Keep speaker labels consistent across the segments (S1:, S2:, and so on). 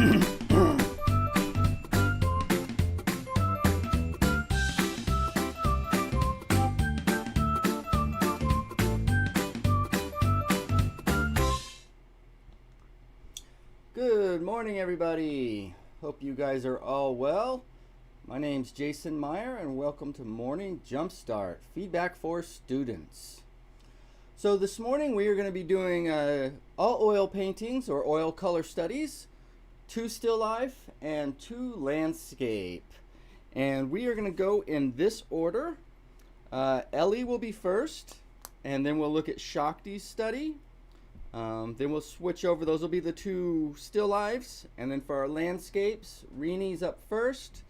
S1: Good morning, everybody. Hope you guys are all well. My name's Jason MAYR, and welcome to Morning Jumpstart, feedback for students. So this morning we are going to be doing all oil paintings or oil color studies, 2 still life and 2 landscape. And we are going to go in this order. Ellie will be first, and then we'll look at Shakti's study. Then we'll switch over. Those will be the 2 still lives. And then for our landscapes, Reni's up first.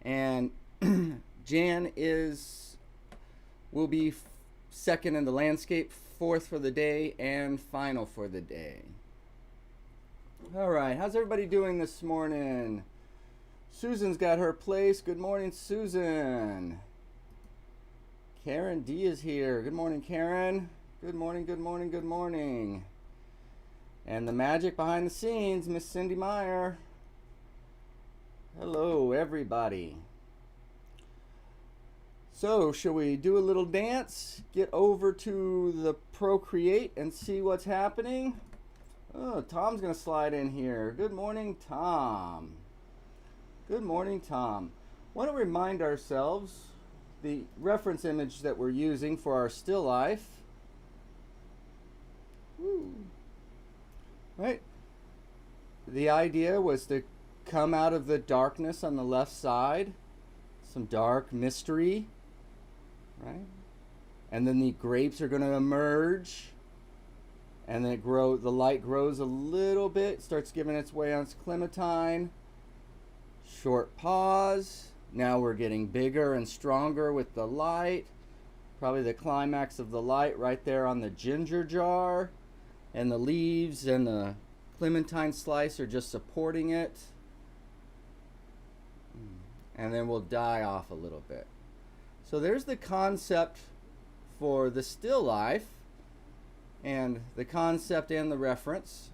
S1: And Jan will be second in the landscape, 4th for the day, and final for the day. All right, how's everybody doing this morning? Susan's got her place. Good morning, Susan. Karen D is here. Good morning, Karen. Good morning, good morning, good morning. And the magic behind the scenes, Miss Cindy Meyer. Hello, everybody. So, shall we do a little dance? Get over to the Procreate and see what's happening? Oh, Tom's going to slide in here. Good morning, Tom. Good morning, Tom. I want to remind ourselves the reference image that we're using for our still life. Woo. Right? The idea was to come out of the darkness on the left side, some dark mystery, right? And then the grapes are going to emerge, and then the light grows a little bit, starts giving its way on its clementine. Short pause. Now we're getting bigger and stronger with the light. Probably the climax of the light right there on the ginger jar. And the leaves and the clementine slice are just supporting it. And then we'll die off a little bit. So there's the concept for the still life, and the concept and the reference.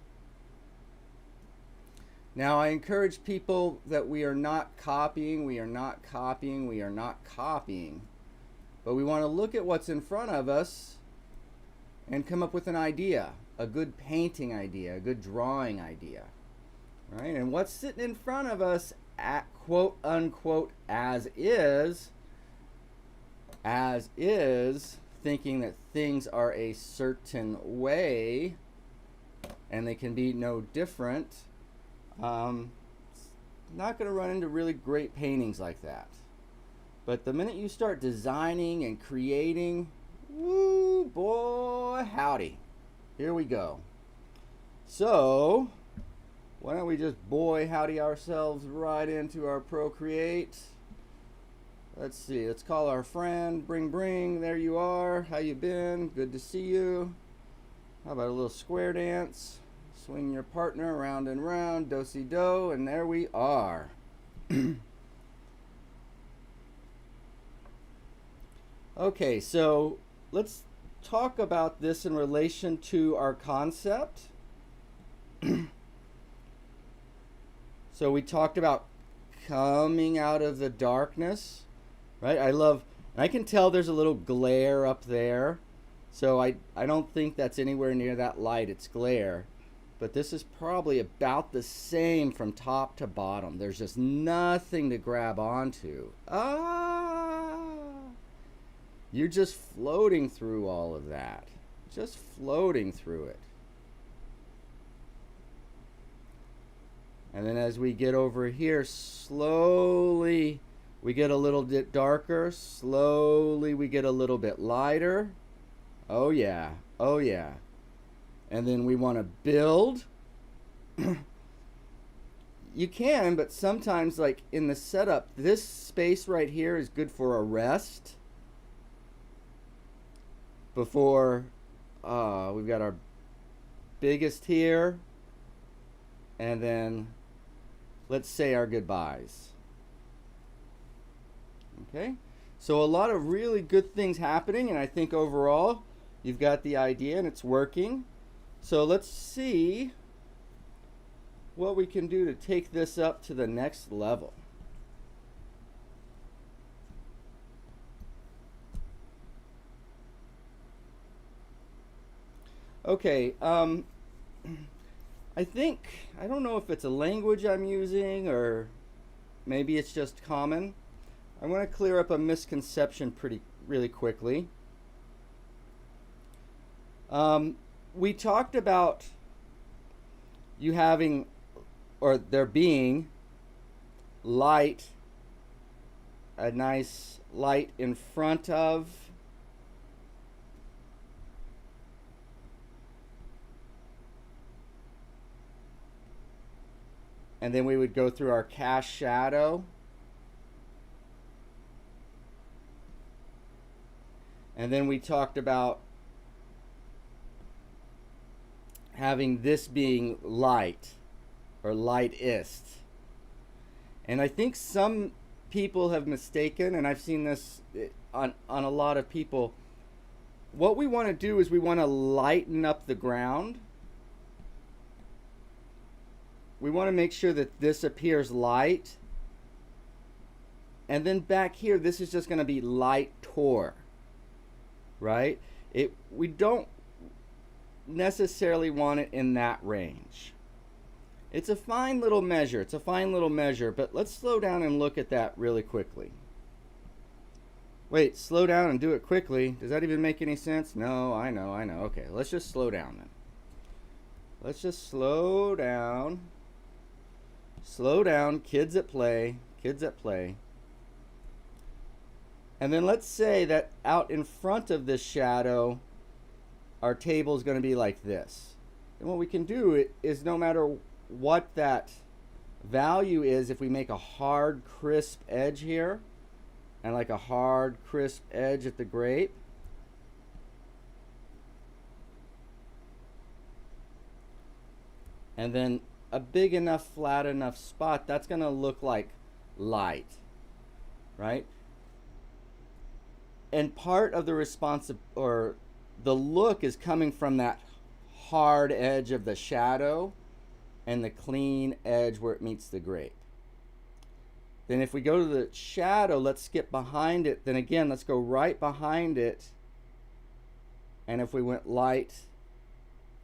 S1: Now I encourage people that we are not copying, but we want to look at what's in front of us and come up with an idea. A good painting idea, a good drawing idea, right? And what's sitting in front of us, at quote unquote, as is, thinking that things are a certain way and they can be no different. Not going to run into really great paintings like that. But the minute you start designing and creating, woo, boy, howdy. Here we go. So, why don't we just boy howdy ourselves right into our Procreate. Let's see, let's call our friend. Bring, there you are. How you been? Good to see you. How about a little square dance? Swing your partner round and round, do-si-do, and there we are. Okay, so let's talk about this in relation to our concept. So we talked about coming out of the darkness, right? I can tell there's a little glare up there. So I don't think that's anywhere near that light, it's glare. But this is probably about the same from top to bottom. There's just nothing to grab onto. You're just floating through all of that. Just floating through it. And then as we get over here, slowly we get a little bit darker. Slowly we get a little bit lighter. Oh yeah, oh yeah. And then we want to build. You can, but sometimes like in the setup, this space right here is good for a rest. Before we've got our biggest here, and then let's say our goodbyes. Okay, so a lot of really good things happening, and I think overall you've got the idea and it's working. So let's see what we can do to take this up to the next level. Okay, I think, I don't know if it's a language I'm using or maybe it's just common. I want to clear up a misconception really quickly. We talked about you having, or there being, light, a nice light in front of, and then we would go through our cast shadow. And then we talked about having this being light or lightest. And I think some people have mistaken, and I've seen this on a lot of people. What we want to do is we want to lighten up the ground. We want to make sure that this appears light. And then back here, this is just going to be lighter, right? We don't necessarily want it in that range. It's a fine little measure. It's a fine little measure, but let's slow down and look at that really quickly. Wait, slow down and do it quickly. Does that even make any sense? No, I know. Okay, let's just slow down then. Let's just slow down. Slow down, kids at play, kids at play. And then let's say that out in front of this shadow, our table is going to be like this. And what we can do is, no matter what that value is, if we make a hard, crisp edge here, and like a hard, crisp edge at the grape, and then a big enough, flat enough spot, that's going to look like light, right? And part of the response or the look is coming from that hard edge of the shadow and the clean edge where it meets the grape. Then if we go to the shadow, let's skip behind it. Then again, let's go right behind it. And if we went light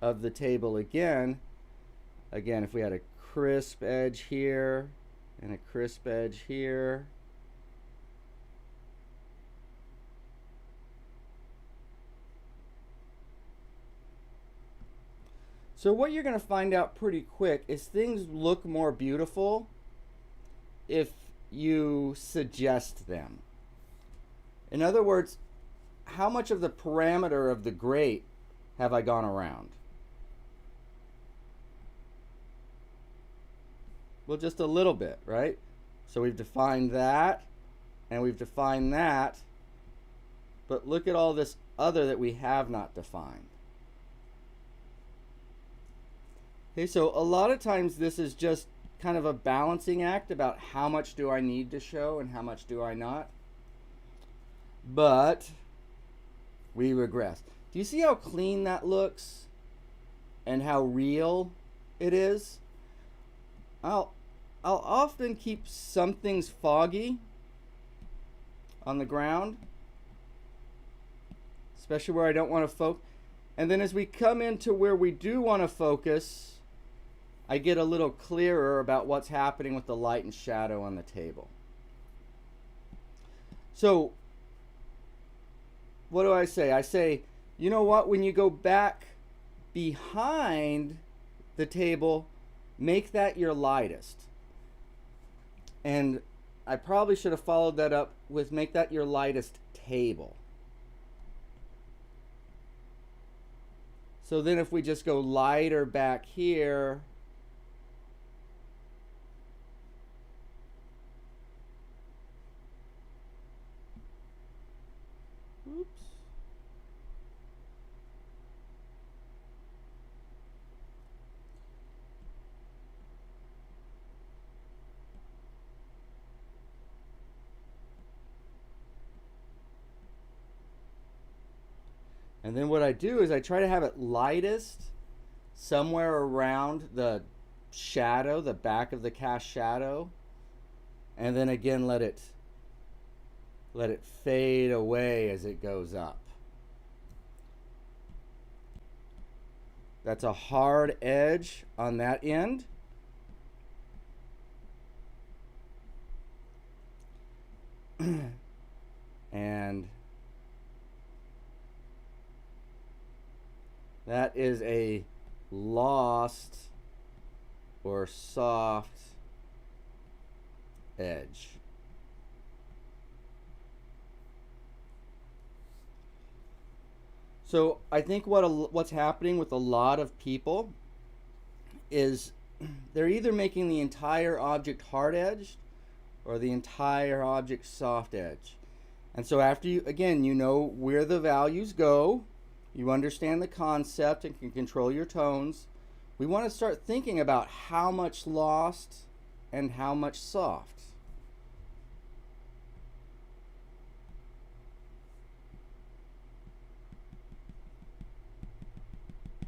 S1: of the table again, if we had a crisp edge here and a crisp edge here, so what you're going to find out pretty quick is things look more beautiful if you suggest them. In other words, how much of the parameter of the grape have I gone around? Well, just a little bit, right? So we've defined that, and we've defined that, but look at all this other that we have not defined. Okay, so a lot of times this is just kind of a balancing act about how much do I need to show and how much do I not. But we regress. Do you see how clean that looks and how real it is? I'll often keep some things foggy on the ground, especially where I don't want to focus. And then as we come into where we do want to focus, I get a little clearer about what's happening with the light and shadow on the table. So what do I say? I say, you know what? When you go back behind the table, make that your lightest. And I probably should have followed that up with make that your lightest table. So then if we just go lighter back here, oops. And then what I do is I try to have it lightest somewhere around the shadow, the back of the cast shadow, and then again let it fade away as it goes up. That's a hard edge on that end. And that is a lost or soft edge. So I think what's happening with a lot of people is they're either making the entire object hard edged or the entire object soft edge. And so after you, again, you know where the values go, you understand the concept and can control your tones, we want to start thinking about how much lost and how much soft.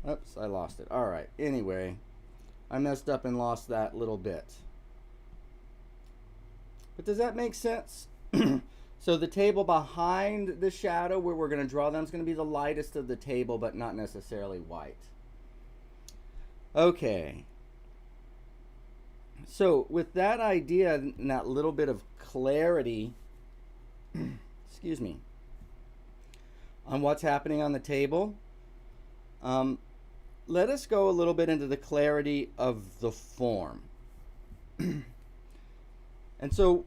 S1: Oops, I lost it. All right, anyway, I messed up and lost that little bit. But does that make sense? So the table behind the shadow where we're going to draw them is going to be the lightest of the table, but not necessarily white. Okay. So with that idea and that little bit of clarity, excuse me, on what's happening on the table, let us go a little bit into the clarity of the form. And so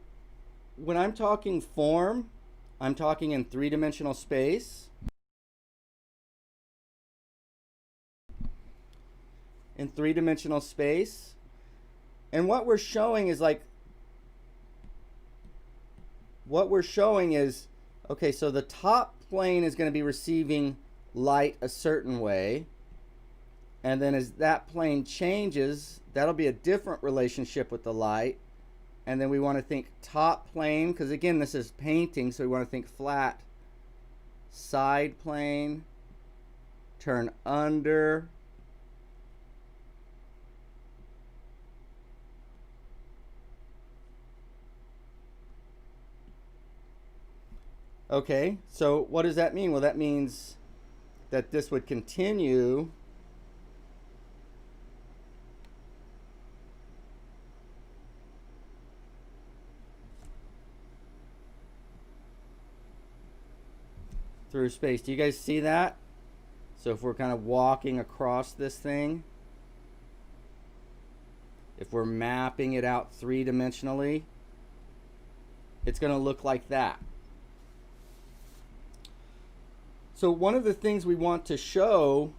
S1: when I'm talking form, I'm talking in three-dimensional space. In three-dimensional space. And what we're showing is okay, so the top plane is going to be receiving light a certain way. And then as that plane changes, that'll be a different relationship with the light. And then we want to think top plane, because again, this is painting, so we want to think flat. Side plane, turn under. Okay, so what does that mean? Well, that means that this would continue through space. Do you guys see that? So if we're kind of walking across this thing, if we're mapping it out three-dimensionally, it's going to look like that. So one of the things we want to show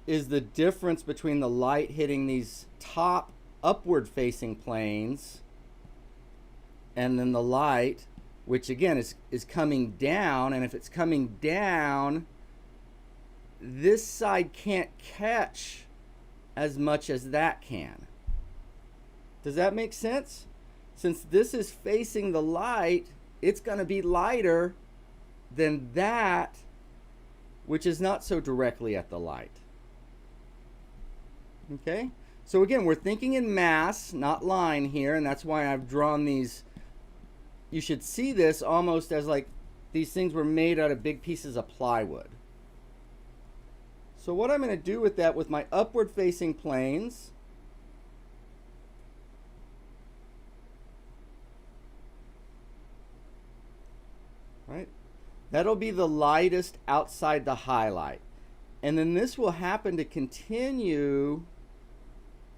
S1: is the difference between the light hitting these top upward facing planes and then the light, which again is coming down, and if it's coming down, this side can't catch as much as that can. Does that make sense? Since this is facing the light, it's going to be lighter than that, which is not so directly at the light. Okay? So again, we're thinking in mass, not line here, and that's why I've drawn these. You should see this almost as like these things were made out of big pieces of plywood. So what I'm going to do with that, with my upward facing planes, right? That'll be the lightest outside the highlight. And then this will happen to continue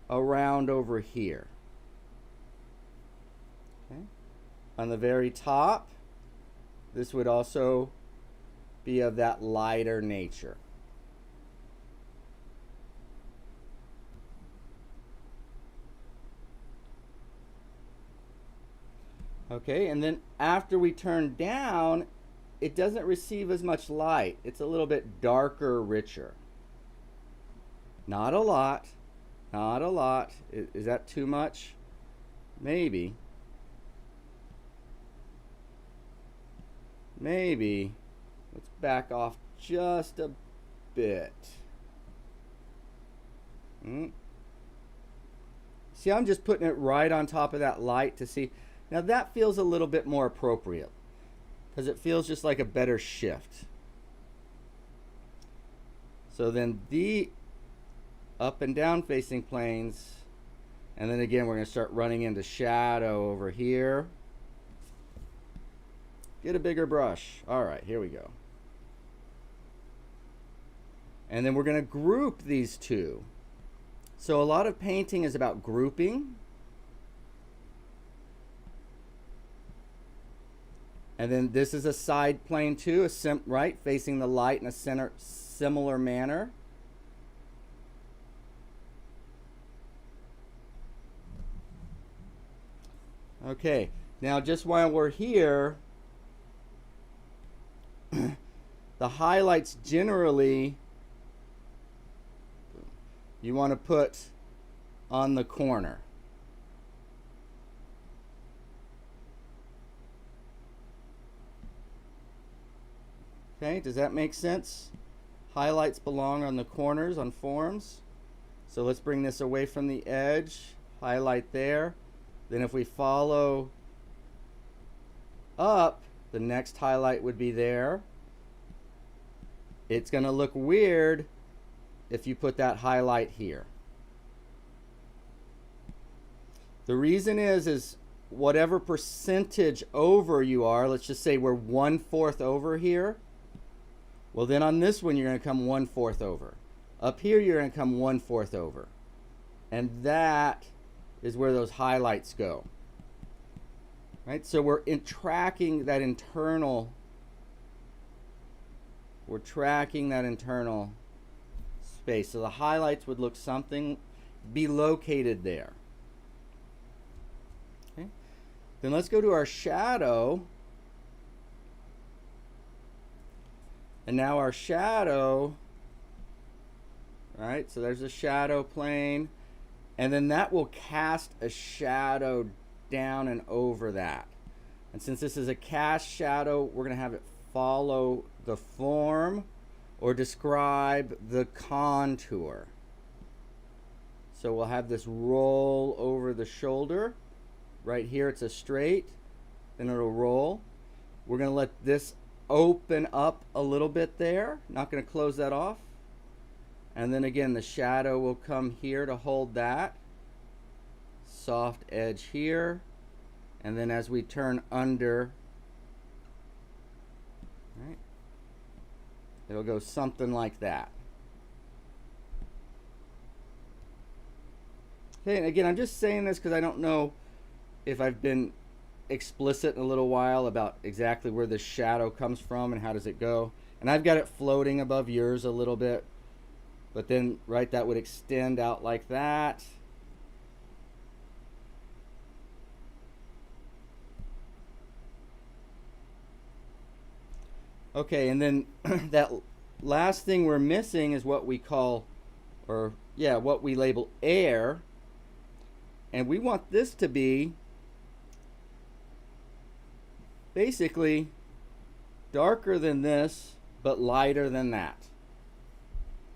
S1: around over here. Okay. On the very top, this would also be of that lighter nature. Okay, and then after we turn down, it doesn't receive as much light. It's a little bit darker, richer. Not a lot. Not a lot. Is that too much? Maybe. Maybe. Let's back off just a bit. See, I'm just putting it right on top of that light to see. Now that feels a little bit more appropriate because it feels just like a better shift. So then the up and down facing planes, and then again we're going to start running into shadow over here. Get a bigger brush. All right, here we go. And then we're going to group these two. So a lot of painting is about grouping. And then this is a side plane too, right, facing the light in a similar manner. Okay, now just while we're here, the highlights generally you want to put on the corner. Okay, does that make sense? Highlights belong on the corners on forms. So let's bring this away from the edge, highlight there. Then if we follow up, the next highlight would be there. It's going to look weird if you put that highlight here. The reason is whatever percentage over you are, let's just say we're 1/4 over here. Well, then on this one, you're going to come 1/4 over. Up here, you're going to come 1/4 over. And that is where those highlights go. Right? So we're tracking that internal, space. So the highlights would look something, be located there. Okay? Then let's go to our shadow. And now our shadow, right? So there's a shadow plane. And then that will cast a shadow down and over that. And since this is a cast shadow, we're going to have it follow the form or describe the contour. So we'll have this roll over the shoulder. Right here it's a straight, then it'll roll. We're going to let this open up a little bit there. Not going to close that off. And then again, the shadow will come here to hold that. Soft edge here. And then as we turn under, right, it'll go something like that. Okay, and again, I'm just saying this because I don't know if I've been explicit in a little while about exactly where the shadow comes from and how does it go. And I've got it floating above yours a little bit. But then, right, that would extend out like that. Okay, and then that last thing we're missing is what we call, what we label air. And we want this to be basically darker than this, but lighter than that.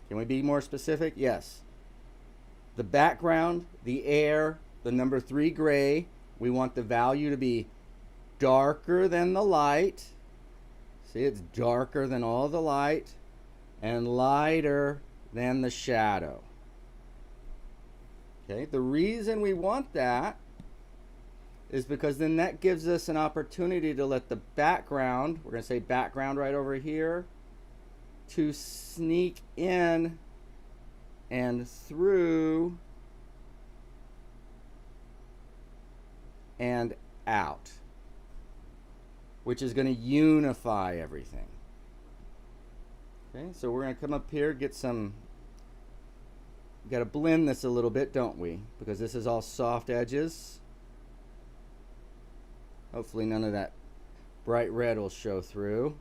S1: Can we be more specific? Yes. The background, the air, the number 3 gray, we want the value to be darker than the light. See, it's darker than all the light and lighter than the shadow. Okay, the reason we want that is because then that gives us an opportunity to let the background, we're going to say background right over here, to sneak in and through and out, which is going to unify everything. Okay, so we're going to come up here, get some, got to blend this a little bit, don't we? Because this is all soft edges. Hopefully none of that bright red will show through.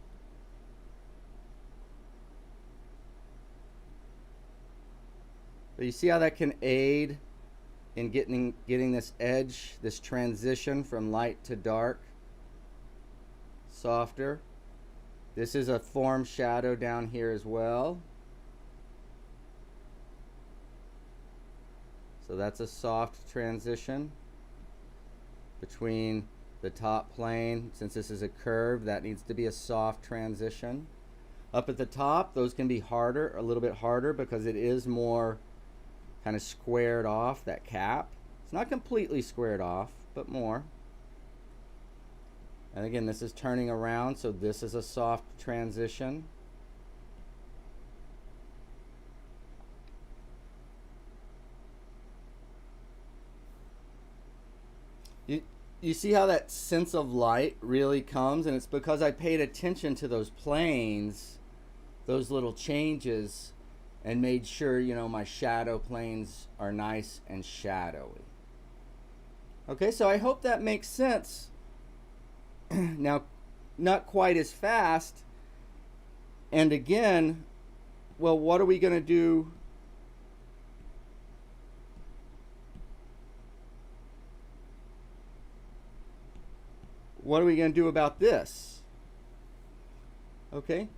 S1: But you see how that can aid in getting this edge, this transition from light to dark, softer. This is a form shadow down here as well. So that's a soft transition between the top plane. Since this is a curve, that needs to be a soft transition. Up at the top, those can be harder, a little bit harder, because it is more kind of squared off, that cap. It's not completely squared off, but more. And again, this is turning around, so this is a soft transition. You see how that sense of light really comes, and it's because I paid attention to those planes, those little changes, and made sure, you know, my shadow planes are nice and shadowy. Okay, so I hope that makes sense. Now, not quite as fast. And again, well, what are we going to do? What are we going to do about this? Okay,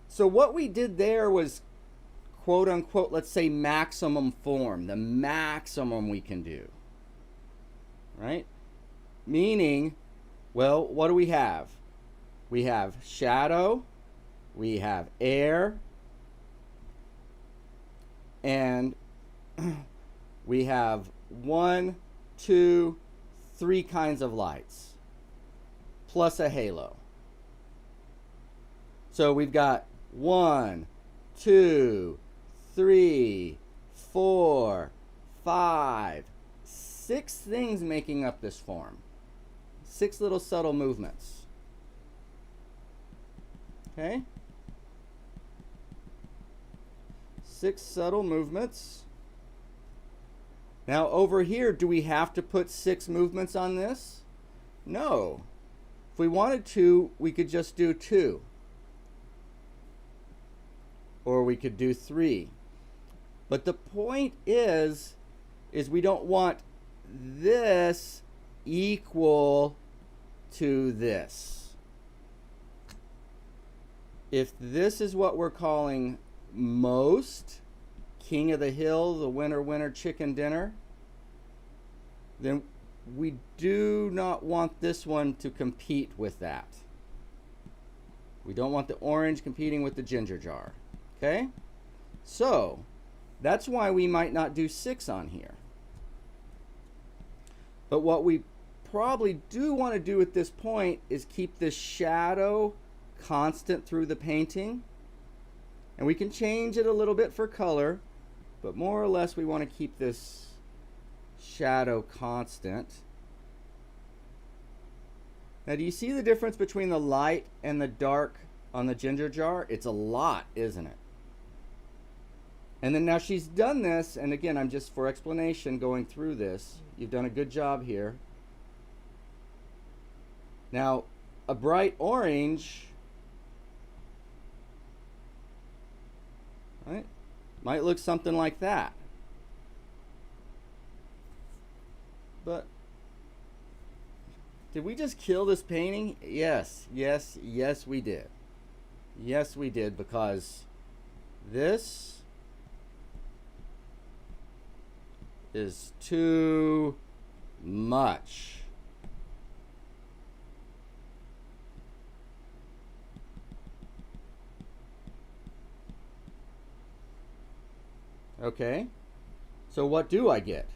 S1: so what we did there was, quote unquote, let's say maximum form, the maximum we can do, right? Meaning, well, what do we have? We have shadow, we have air, and we have 1, 2, 3 kinds of lights, plus a halo. So we've got 1, 2, 3, 4, 5, 6 things making up this form. 6 little subtle movements. Okay? 6 subtle movements. Now over here, do we have to put 6 movements on this? No. If we wanted to, we could just do 2. Or we could do 3. But the point is we don't want this equal to this. If this is what we're calling most, king of the hill, the winner chicken dinner, then we do not want this one to compete with that. We don't want the orange competing with the ginger jar. Okay? So, that's why we might not do 6 on here. But what we probably do want to do at this point is keep this shadow constant through the painting. And we can change it a little bit for color, but more or less we want to keep this shadow constant. Now, do you see the difference between the light and the dark on the ginger jar? It's a lot, isn't it? And then now she's done this, and again, I'm just for explanation going through this. You've done a good job here. Now, a bright orange, right, might look something like that. But did we just kill this painting? Yes, yes, yes, we did. Yes, we did, because this is too much. Okay, so what do I get?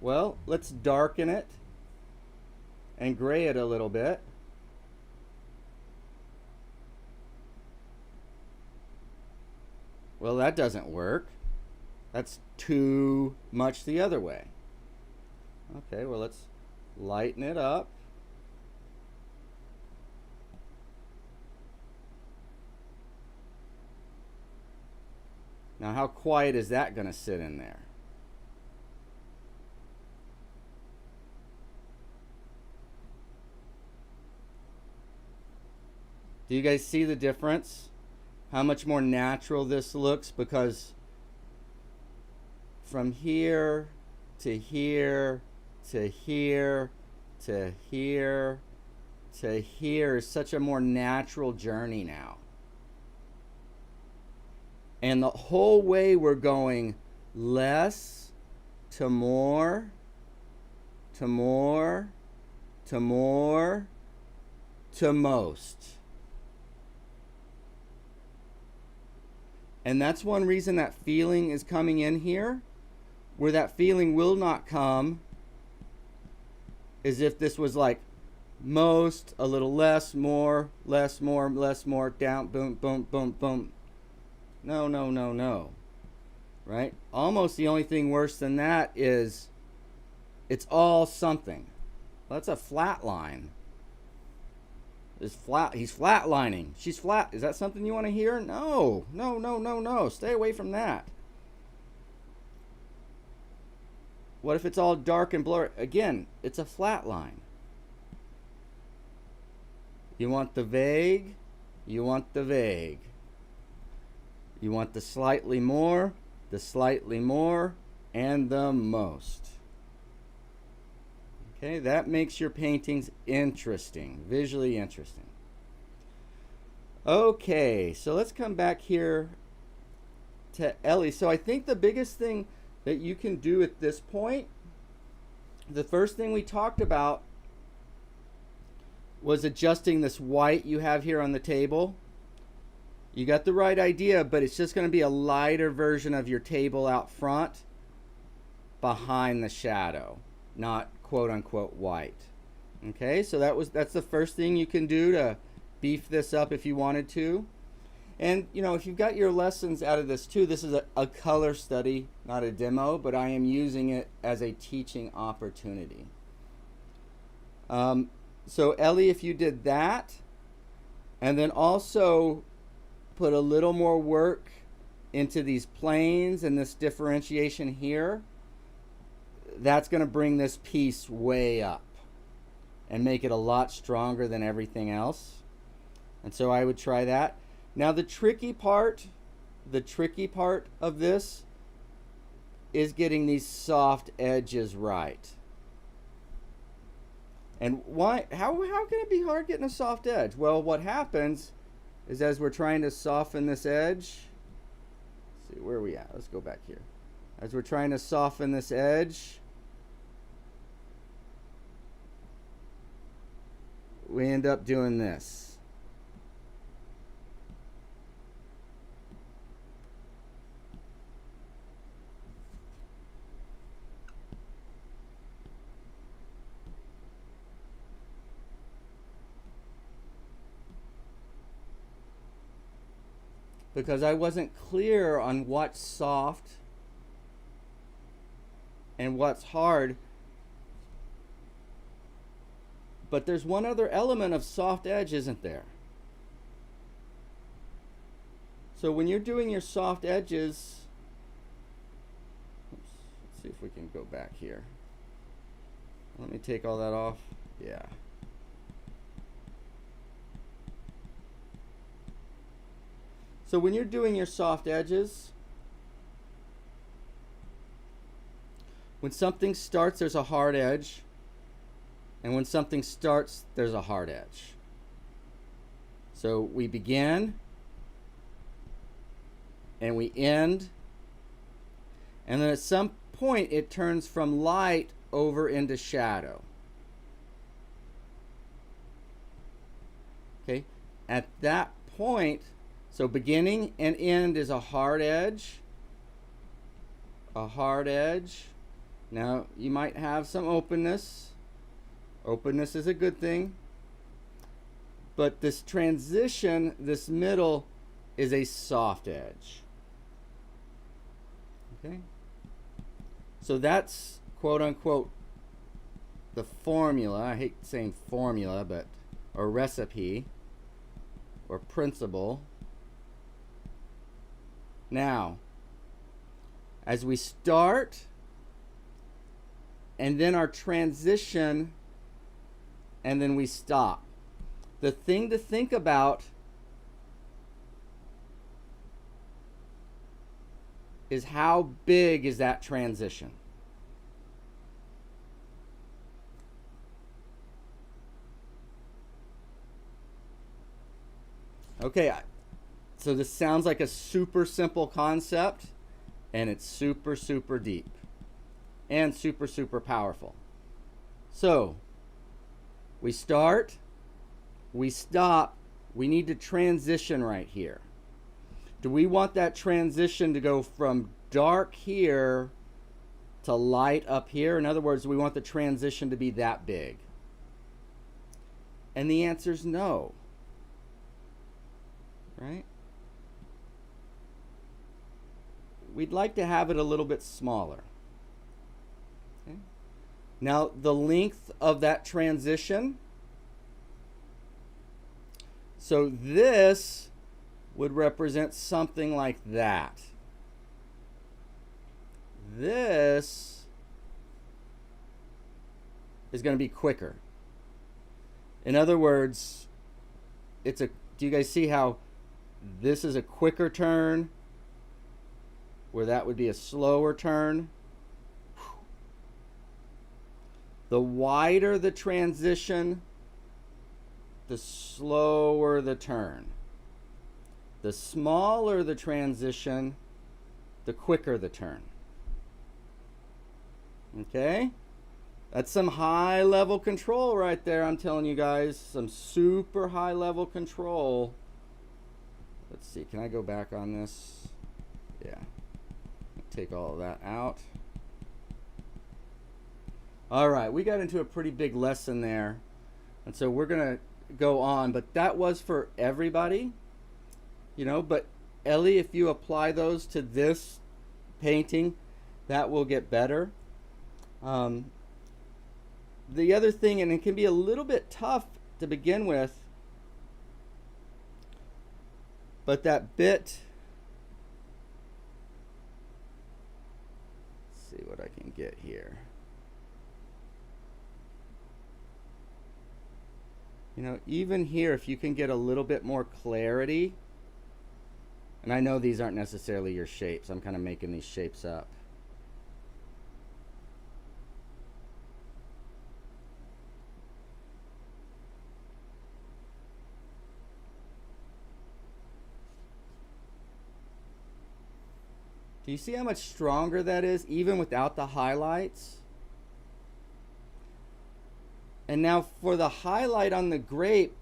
S1: Well, let's darken it and gray it a little bit. Well, that doesn't work. That's too much the other way. Okay, well, let's lighten it up. Now, how quiet is that going to sit in there? Do you guys see the difference? How much more natural this looks? Because from here to here to here to here to here is such a more natural journey now. And the whole way we're going less to more, to more, to more, to most. And that's one reason that feeling is coming in here, where that feeling will not come as if this was like most, a little less, more, less, more, less, more, down, boom, boom, boom, boom. No, no, no, no. Right? Almost the only thing worse than that is it's all something. Well, that's a flat line. He's flatlining. She's flat. Is that something you want to hear? No. No, no, no, no. Stay away from that. What if it's all dark and blurry? Again, it's a flat line. You want the vague. You want the vague. You want the slightly more, and the most. Okay, that makes your paintings interesting, visually interesting. Okay, so let's come back here to Ellie. So I think the biggest thing that you can do at this point, the first thing we talked about was adjusting this white you have here on the table. You got the right idea, but it's just going to be a lighter version of your table out front behind the shadow, not quote unquote white. Okay, so that's the first thing you can do to beef this up if you wanted to. And you know, if you've got your lessons out of this too, this is a color study, not a demo, but I am using it as a teaching opportunity. So Ellie, if you did that, and then also put a little more work into these planes and this differentiation here, that's going to bring this piece way up and make it a lot stronger than everything else. And so I would try that. Now the tricky part of this is getting these soft edges right. And why? How can it be hard getting a soft edge? Well, what happens is as we're trying to soften this edge, let's see, where are we at? Let's go back here. As we're trying to soften this edge, we end up doing this. Because I wasn't clear on what's soft and what's hard. But there's one other element of soft edge, isn't there? So when you're doing your soft edges, let's see if we can go back here. Let me take all that off. Yeah. So when you're doing your soft edges, when something starts, there's a hard edge. And when something starts, there's a hard edge. So we begin, and we end, and then at some point it turns from light over into shadow. Okay, at that point, so beginning and end is a hard edge. A hard edge. Now you might have some openness. Openness is a good thing. But this transition, this middle, is a soft edge. Okay? So that's quote unquote the formula. I hate saying formula, but or recipe or principle. Now, as we start, and then our transition, and then we stop. The thing to think about is how big is that transition? Okay, so this sounds like a super simple concept, and it's super, super deep. and super, super powerful. So we start, we stop, we need to transition right here. Do we want that transition to go from dark here to light up here? In other words, we want the transition to be that big. And the answer is no. Right? We'd like to have it a little bit smaller. Okay? Now, the length of that transition. So this would represent something like that. This is going to be quicker. In other words, do you guys see how this is a quicker turn, where that would be a slower turn? The wider the transition, the slower the turn. The smaller the transition, the quicker the turn. Okay? That's some high level control right there, I'm telling you guys. Some super high level control. Let's see, can I go back on this? Yeah. Take all of that out. All right, we got into a pretty big lesson there. And so we're going to go on, but that was for everybody. You know, but Ellie, if you apply those to this painting, that will get better. The other thing, and it can be a little bit tough to begin with, but that bit, let's see what I can get here. You know, even here, if you can get a little bit more clarity, and I know these aren't necessarily your shapes. I'm kind of making these shapes up. Do you see how much stronger that is, even without the highlights? And now for the highlight on the grape,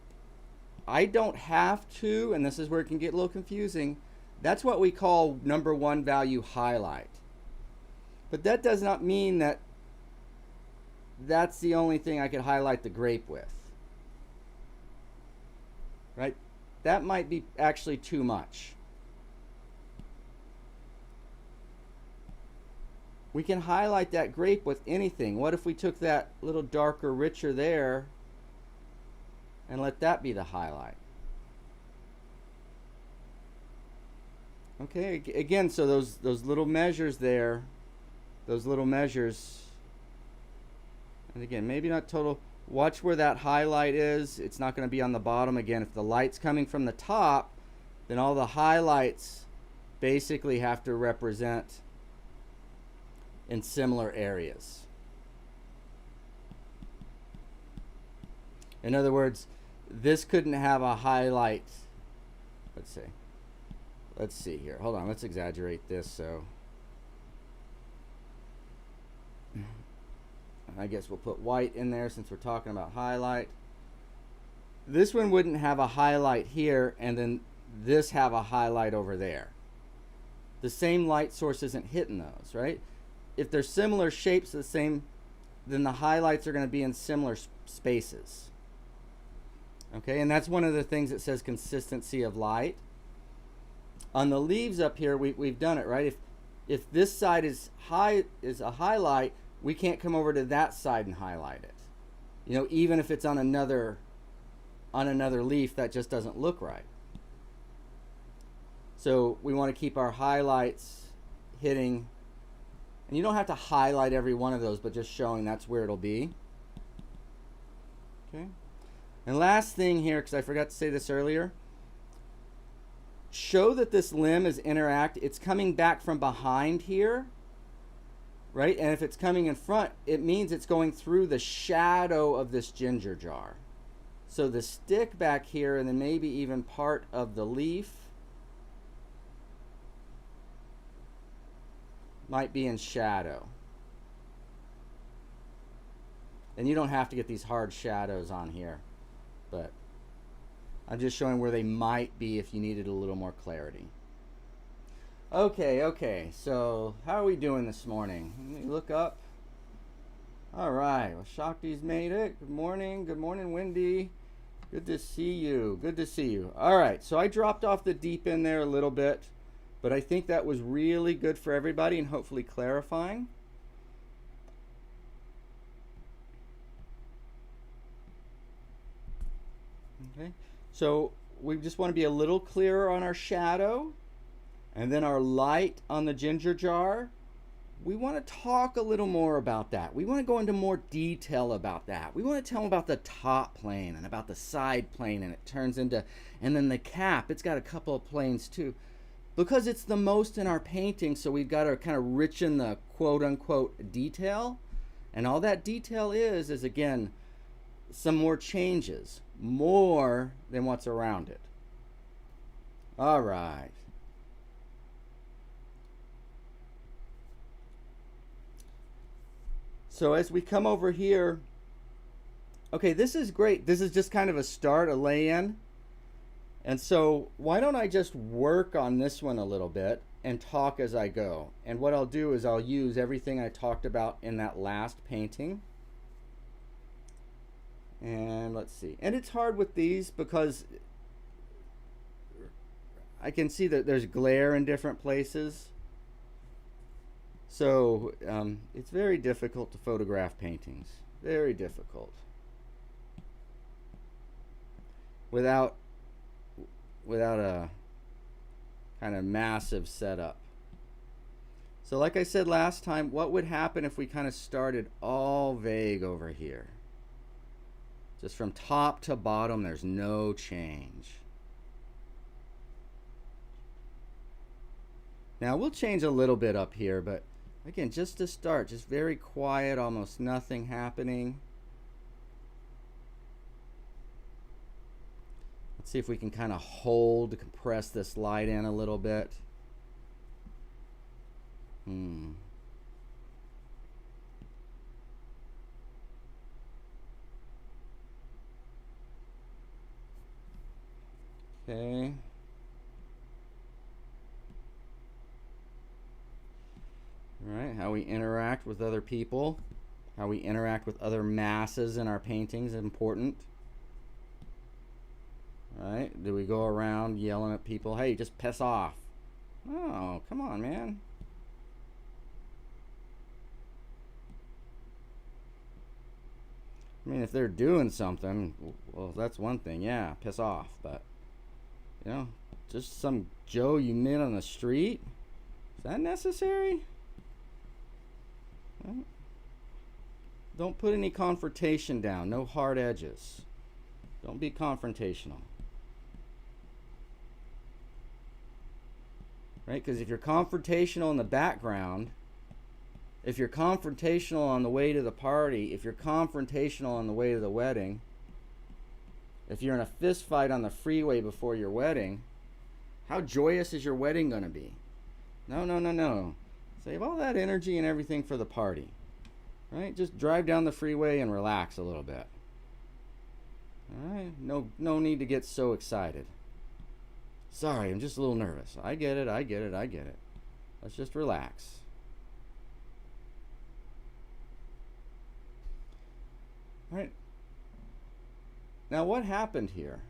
S1: I don't have to, and this is where it can get a little confusing. That's what we call number one value highlight. But that does not mean that that's the only thing I could highlight the grape with. Right? That might be actually too much. We can highlight that grape with anything. What if we took that little darker, richer there and let that be the highlight? Okay, again, so those little measures there, those little measures, and again, maybe not total. Watch where that highlight is. It's not going to be on the bottom. Again, if the light's coming from the top, then all the highlights basically have to represent in similar areas. In other words, this couldn't have a highlight. Let's see here. Hold on, let's exaggerate this. So I guess we'll put white in there since we're talking about highlight. This one wouldn't have a highlight here and then this have a highlight over there. The same light source isn't hitting those, right? If they're similar shapes, the same, then the highlights are going to be in similar spaces. Okay, and that's one of the things that says consistency of light. On the leaves up here, we've done it, right? If this side is a highlight, we can't come over to that side and highlight it. You know, even if it's on another leaf, that just doesn't look right. So we want to keep our highlights hitting. And you don't have to highlight every one of those, but just showing that's where it'll be. Okay. And last thing here, because I forgot to say this earlier, show that this limb is it's coming back from behind here, right? And if it's coming in front, it means it's going through the shadow of this ginger jar. So the stick back here, and then maybe even part of the leaf, might be in shadow. And you don't have to get these hard shadows on here, but I'm just showing where they might be if you needed a little more clarity. Okay, so how are we doing this morning? Let me look up. All right, well, Shakti's made it. Good morning, Wendy. Good to see you, All right, so I dropped off the deep end there a little bit, but I think that was really good for everybody and hopefully clarifying. Okay, so we just want to be a little clearer on our shadow and then our light on the ginger jar. We want to talk a little more about that. We want to go into more detail about that. We want to tell them about the top plane and about the side plane, and it turns into, and then the cap, it's got a couple of planes too. Because it's the most in our painting, so we've got to kind of richen the quote unquote detail. And all that detail is again, some more changes, more than what's around it. All right. So as we come over here, okay, this is great. This is just kind of a start, a lay-in. And so why don't I just work on this one a little bit and talk as I go. And what I'll do is I'll use everything I talked about in that last painting. And let's see. And it's hard with these because I can see that there's glare in different places. So it's very difficult to photograph paintings. Very difficult. Without a kind of massive setup. So like I said last time, what would happen if we kind of started all vague over here? Just from top to bottom, there's no change. Now we'll change a little bit up here, but again, just to start, just very quiet, almost nothing happening. Let's see if we can kind of compress this light in a little bit. Okay. All right, how we interact with other people, how we interact with other masses in our paintings is important. All right, do we go around yelling at people, hey, just piss off? Oh, come on, man. I mean, if they're doing something, well, that's one thing, yeah, piss off. But, you know, just some Joe you meet on the street, is that necessary? Well, don't put any confrontation down, no hard edges. Don't be confrontational. Right? Because if you're confrontational in the background, if you're confrontational on the way to the party, if you're confrontational on the way to the wedding, if you're in a fist fight on the freeway before your wedding, how joyous is your wedding going to be? No. Save all that energy and everything for the party. Right? Just drive down the freeway and relax a little bit. All right? No need to get so excited. Sorry, I'm just a little nervous. I get it. Let's just relax. All right. Now what happened here?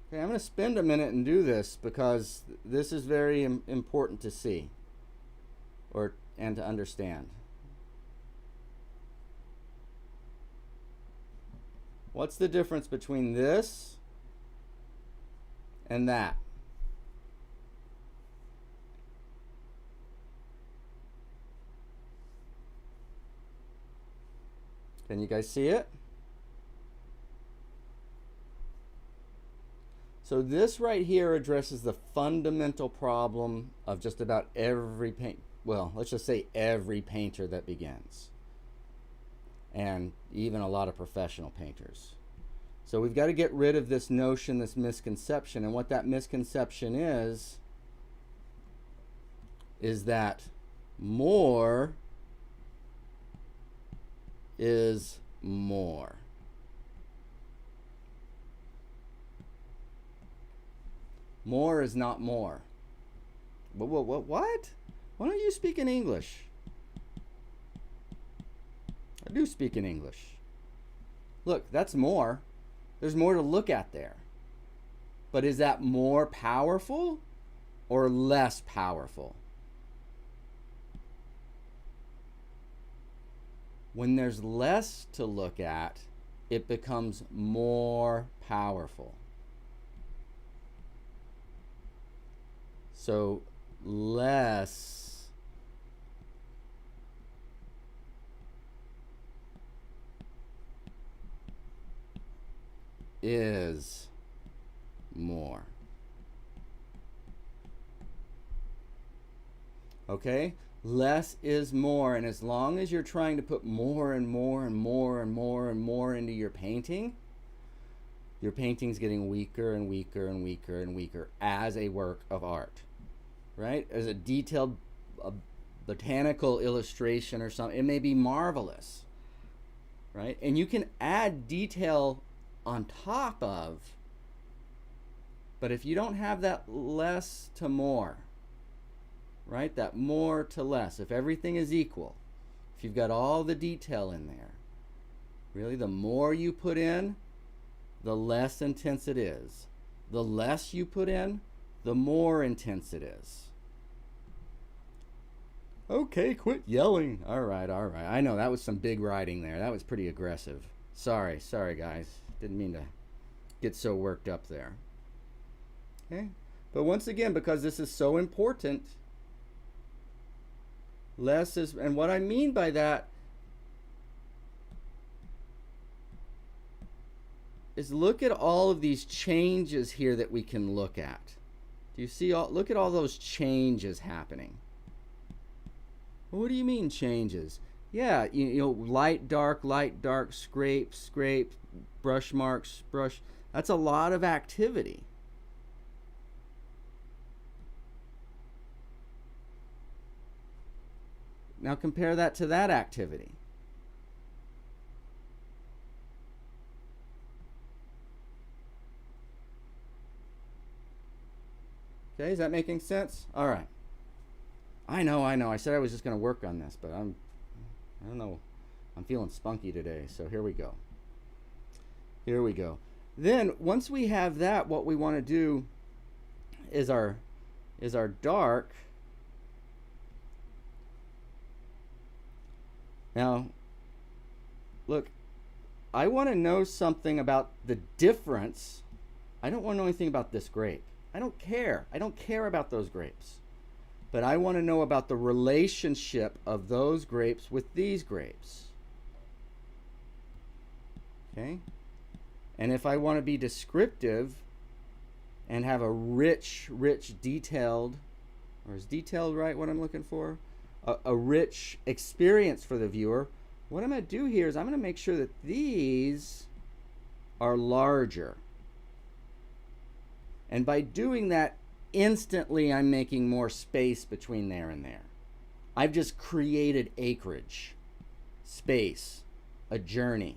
S1: Okay, I'm going to spend a minute and do this because this is very important to see and to understand. What's the difference between this and that? Can you guys see it? So this right here addresses the fundamental problem of just about every let's just say every painter that begins, and even a lot of professional painters. So we've got to get rid of this notion, this misconception. And what that misconception is that more is more. More is not more. What? Why don't you speak in English? I do speak in English. Look, that's more. There's more to look at there. But is that more powerful or less powerful? When there's less to look at, it becomes more powerful. So less is more. Okay? Less is more, and as long as you're trying to put more and more and more and more and more into your painting's getting weaker and weaker and weaker and weaker as a work of art. Right? As a detailed botanical illustration or something, it may be marvelous. Right? And you can add detail on top of, but if you don't have that less to more, right, that more to less, if everything is equal, if you've got all the detail in there, really the more you put in, the less intense it is. The less you put in, the more intense it is. Okay, quit yelling. All right. I know that was some big writing there. That was pretty aggressive. Sorry guys. Didn't mean to get so worked up there. Okay? But once again, because this is so important, less is, and what I mean by that is look at all of these changes here that we can look at. Do you see look at all those changes happening. What do you mean changes? Yeah, you know, light, dark, scrape, brush marks, brush. That's a lot of activity. Now compare that to that activity. Okay, is that making sense? All right. I know. I said I was just going to work on this, but I don't know. I'm feeling spunky today, so here we go. Then once we have that, what we want to do is our dark. Now, look, I want to know something about the difference. I don't want to know anything about this grape. I don't care. I don't care about those grapes. But I want to know about the relationship of those grapes with these grapes. Okay? And if I want to be descriptive and have a rich, detailed, or is detailed right what I'm looking for? A rich experience for the viewer, what I'm going to do here is I'm going to make sure that these are larger. And by doing that, instantly I'm making more space between there and there. I've just created acreage, space, a journey.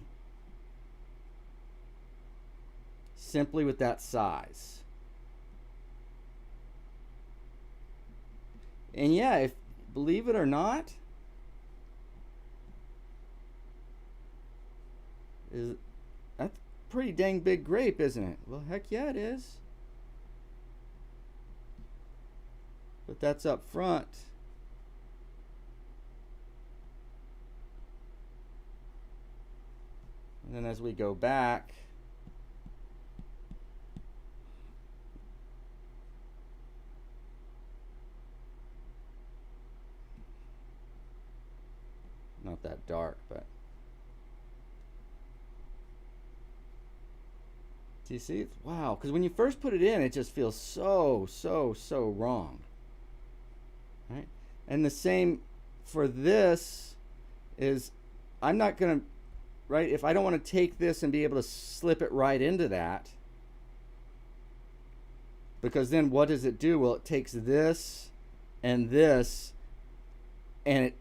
S1: Simply with that size. And yeah, if believe it or not, that's a pretty dang big grape, isn't it? Well, heck yeah, it is. But that's up front. And then as we go back, not that dark, but do you see it? Wow, because when you first put it in, it just feels so wrong. Right? And the same for this is, I'm not going to right, if I don't want to take this and be able to slip it right into that, because then what does it do? Well, it takes this and this, and it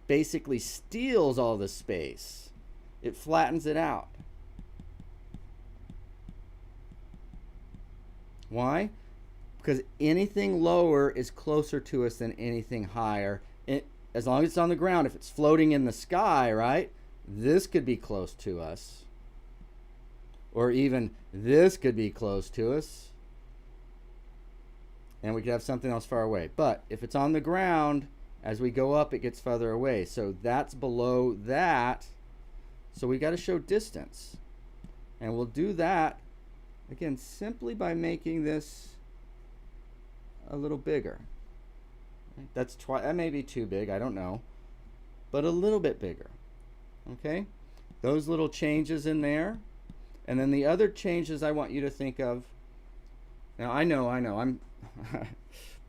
S1: basically steals all the space. It flattens it out. Why? Because anything lower is closer to us than anything higher. As long as it's on the ground, if it's floating in the sky, right? This could be close to us. Or even this could be close to us. And we could have something else far away. But if it's on the ground, as we go up, it gets further away. So that's below that. So we got to show distance. And we'll do that, again, simply by making this a little bigger. That may be too big, I don't know. But a little bit bigger. Okay? Those little changes in there. And then the other changes I want you to think of. Now I know, I'm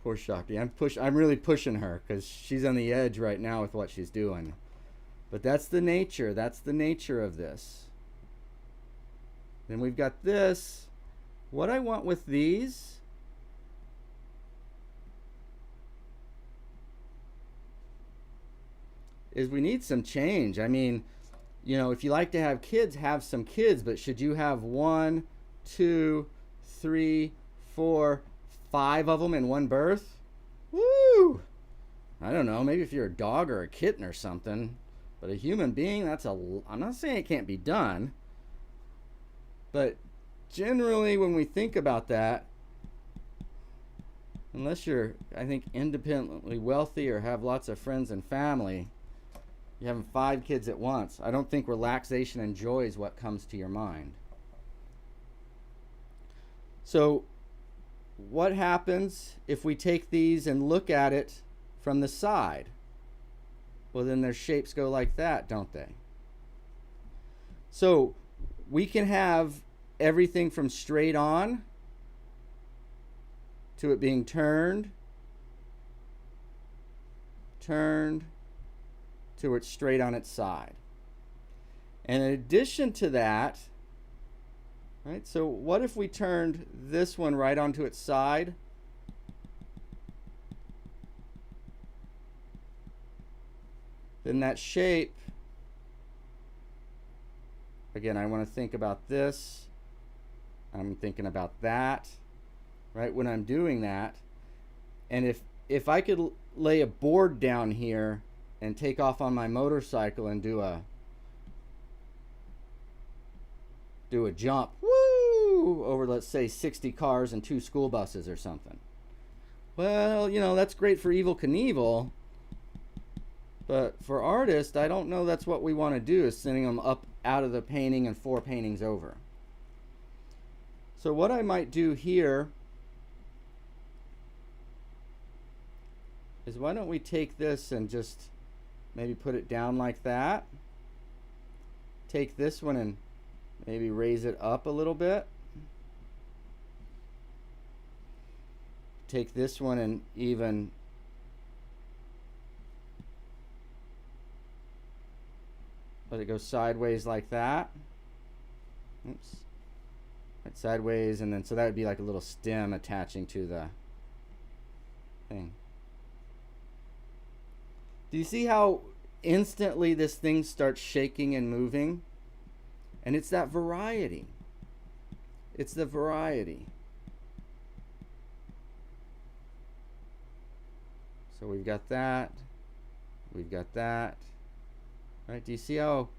S1: poor Shakti. I'm really pushing her because she's on the edge right now with what she's doing. But that's the nature of this. Then we've got this. What I want with these is we need some change. I mean, you know, if you like to have kids, have some kids, but should you have 1, 2, 3, 4, 5 of them in one birth? Woo! I don't know, maybe if you're a dog or a kitten or something, but a human being, I'm not saying it can't be done, but generally when we think about that, unless you're, I think, independently wealthy or have lots of friends and family, you're having 5 kids at once. I don't think relaxation and joy is what comes to your mind. So what happens if we take these and look at it from the side? Well, then their shapes go like that, don't they? So we can have everything from straight on to it being turned, to it's straight on its side. And in addition to that, right, so what if we turned this one right onto its side? Then that shape, again, I want to think about this. I'm thinking about that, right, when I'm doing that. And if I could lay a board down here and take off on my motorcycle and do a jump, woo, over, let's say, 60 cars and 2 school buses or something. Well, you know, that's great for Evel Knievel, but for artists, I don't know that's what we want to do, is sending them up out of the painting and 4 paintings over. So what I might do here is, why don't we take this and just maybe put it down like that. Take this one and maybe raise it up a little bit. Take this one and even let it go sideways like that. Oops. Right, sideways, and then so that would be like a little stem attaching to the thing. Do you see how instantly this thing starts shaking and moving? And it's that variety. It's the variety. So we've got that. We've got that. Right? Do you see how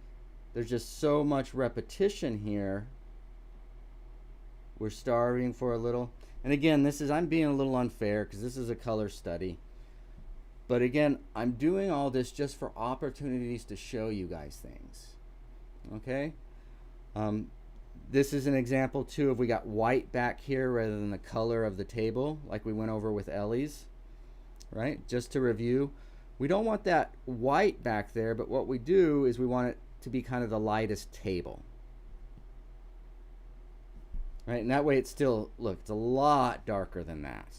S1: there's just so much repetition here? We're starving for a little. And again, I'm being a little unfair because this is a color study. But again, I'm doing all this just for opportunities to show you guys things. Okay? This is an example too of we got white back here rather than the color of the table, like we went over with Ellie's. Right? Just to review, we don't want that white back there, but what we do is we want it to be kind of the lightest table. Right? And that way it's still, look, it's a lot darker than that.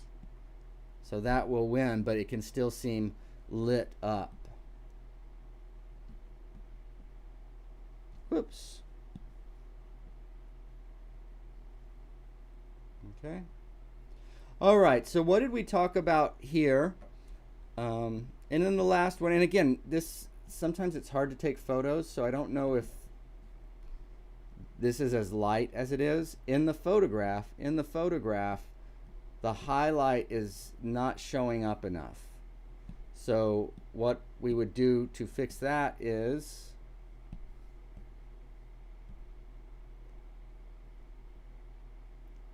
S1: So that will win, but it can still seem lit up. Whoops. Okay. All right, so what did we talk about here? And then the last one, and again, this sometimes it's hard to take photos, so I don't know if this is as light as it is. In the photograph, the highlight is not showing up enough. So what we would do to fix that is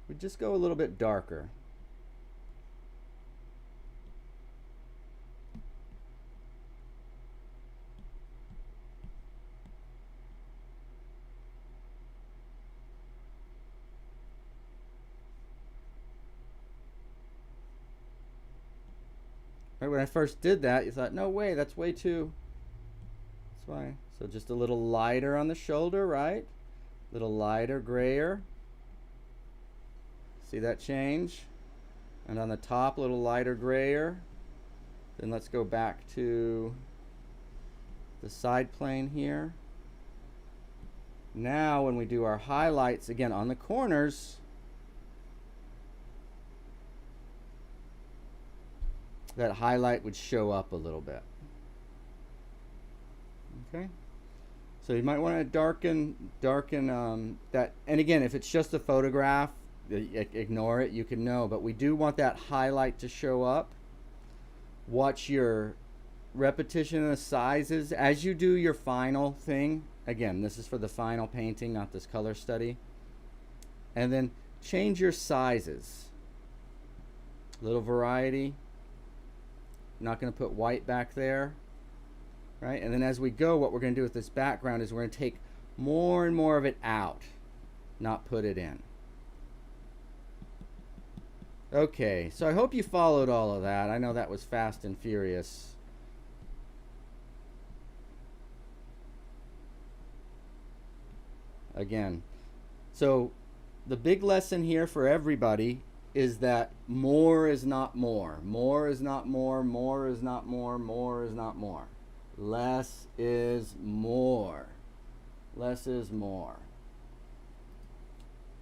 S1: we just go a little bit darker. Right, when I first did that, you thought, no way, that's way too. That's why. So just a little lighter on the shoulder, right? A little lighter, grayer. See that change? And on the top, a little lighter grayer. Then let's go back to the side plane here. Now when we do our highlights, again on the corners, that highlight would show up a little bit. Okay, so you might want to darken that. And again, if it's just a photograph, ignore it. You can know, but we do want that highlight to show up. Watch your repetition of the sizes as you do your final thing. Again, this is for the final painting, not this color study. And then change your sizes. Little variety. Not going to put white back there, right? And then as we go, what we're going to do with this background is we're going to take more and more of it out, not put it in. Okay, so I hope you followed all of that. I know that was fast and furious. Again, so the big lesson here for everybody is that more is not more. More is not more. More is not more. More is not more. Less is more. Less is more.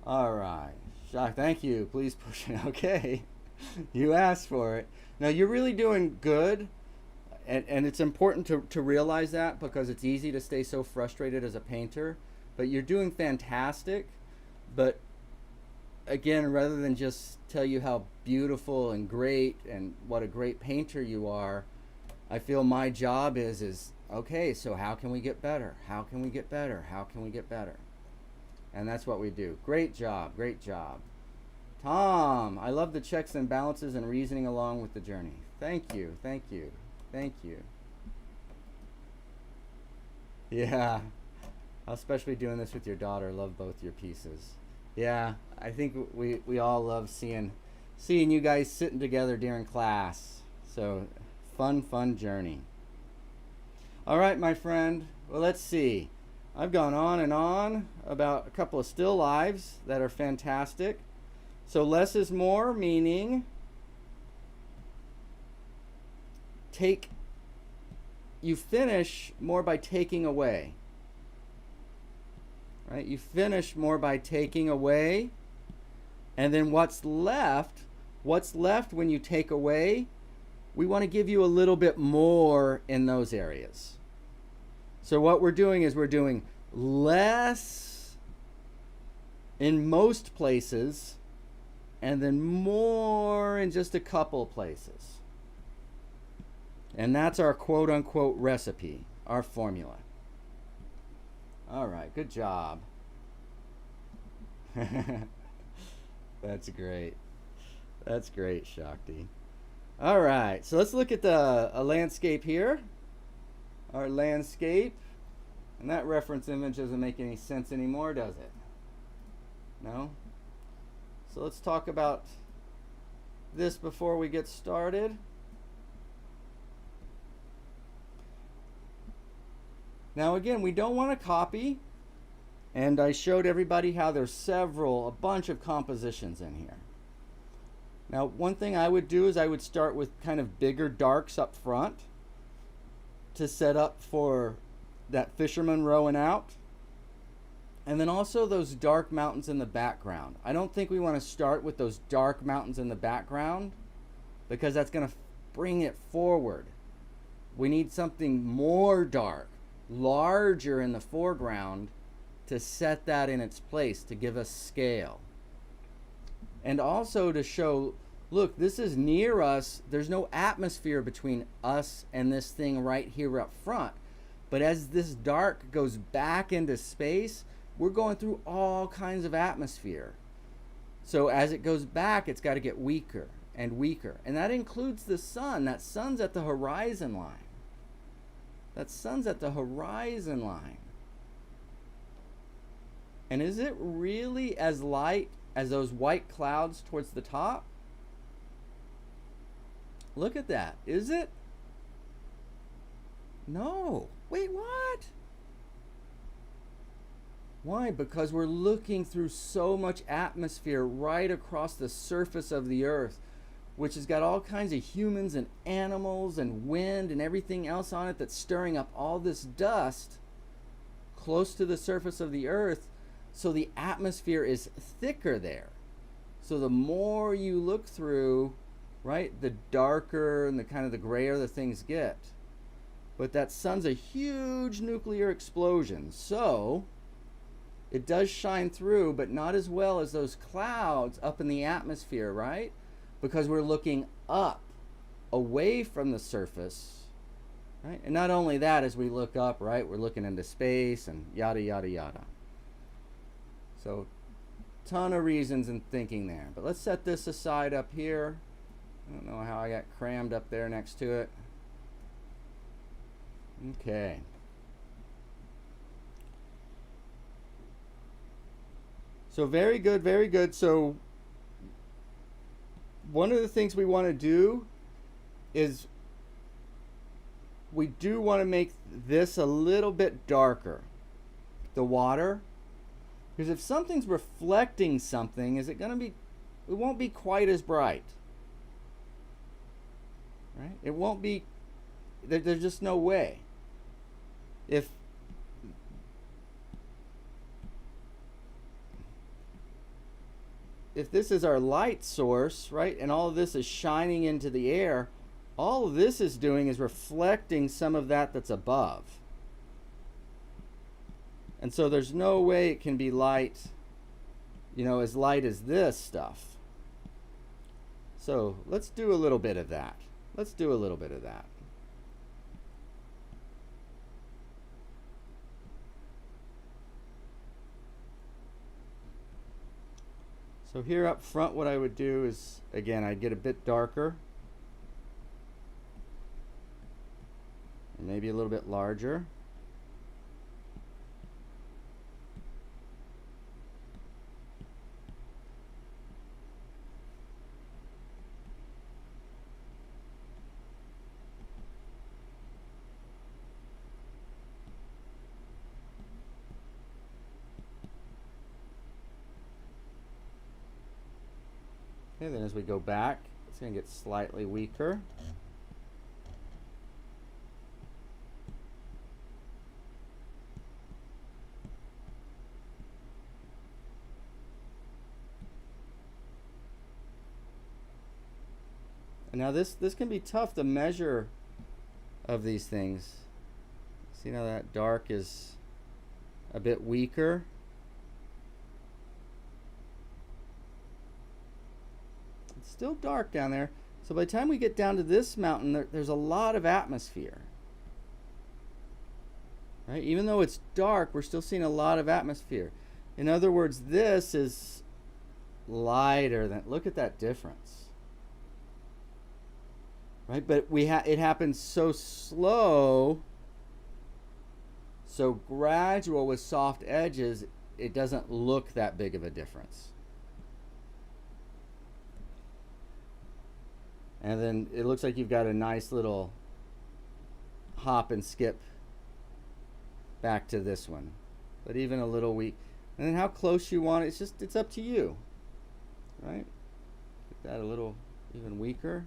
S1: All right. Shock, thank you. Please push it. Okay. You asked for it. Now you're really doing good. And it's important to realize that, because it's easy to stay so frustrated as a painter. But you're doing fantastic. But again, rather than just tell you how beautiful and great and what a great painter you are, I feel my job is okay, so how can we get better? How can we get better? How can we get better? And that's what we do. Great job, great job. Tom, I love the checks and balances and reasoning along with the journey. Thank you, thank you, thank you. Yeah, I'll especially doing this with your daughter. Love both your pieces. Yeah, I think we all love seeing you guys sitting together during class. So fun journey. All right, my friend. Well, let's see. I've gone on and on about a couple of still lives that are fantastic. So less is more, meaning you finish more by taking away. Right? You finish more by taking away, and then what's left when you take away, we want to give you a little bit more in those areas. So what we're doing is we're doing less in most places and then more in just a couple places. And that's our quote-unquote recipe, our formula. All right, good job. That's great. That's great, Shakti. All right, so let's look at a landscape here. Our landscape. And that reference image doesn't make any sense anymore, does it? No? So let's talk about this before we get started. Now again, we don't want to copy, and I showed everybody how there's a bunch of compositions in here. Now one thing I would do is I would start with kind of bigger darks up front to set up for that fisherman rowing out. And then also those dark mountains in the background. I don't think we want to start with those dark mountains in the background because that's going to bring it forward. We need something more dark, larger in the foreground to set that in its place, to give us scale. And also to show, look, this is near us. There's no atmosphere between us and this thing right here up front. But as this dark goes back into space, we're going through all kinds of atmosphere. So as it goes back, it's got to get weaker and weaker. And that includes the sun. That sun's at the horizon line. That sun's at the horizon line. And is it really as light as those white clouds towards the top? Look at that. Is it? No. Wait, what? Why? Because we're looking through so much atmosphere right across the surface of the earth, which has got all kinds of humans and animals and wind and everything else on it that's stirring up all this dust close to the surface of the earth. So the atmosphere is thicker there. So the more you look through, right, the darker and the kind of the grayer the things get. But that sun's a huge nuclear explosion. So it does shine through, but not as well as those clouds up in the atmosphere, right? Because we're looking up, away from the surface, right? And not only that, as we look up, right, we're looking into space and yada, yada, yada. So, ton of reasons and thinking there. But let's set this aside up here. I don't know how I got crammed up there next to it. Okay. So very good, very good. So one of the things we want to do is we do want to make this a little bit darker, the water. Because if something's reflecting something, is it going to be, it won't be quite as bright. Right? It won't be, there's just no way. If this is our light source, right, and all of this is shining into the air, all of this is doing is reflecting some of that that's above. And so there's no way it can be light, you know, as light as this stuff. So let's do a little bit of that. Let's do a little bit of that. So here up front, what I would do is, again, I'd get a bit darker. And maybe a little bit larger. Okay, then as we go back, it's going to get slightly weaker. And now this can be tough, the measure of these things. See how that dark is a bit weaker? Still dark down there. So by the time we get down to this mountain, there's a lot of atmosphere. Right? Even though it's dark, we're still seeing a lot of atmosphere. In other words, this is lighter than, look at that difference. Right? But it happens so slow, so gradual with soft edges, it doesn't look that big of a difference. And then it looks like you've got a nice little hop and skip back to this one. But even a little weak. And then how close you want it, it's up to you. Right? Get that a little even weaker.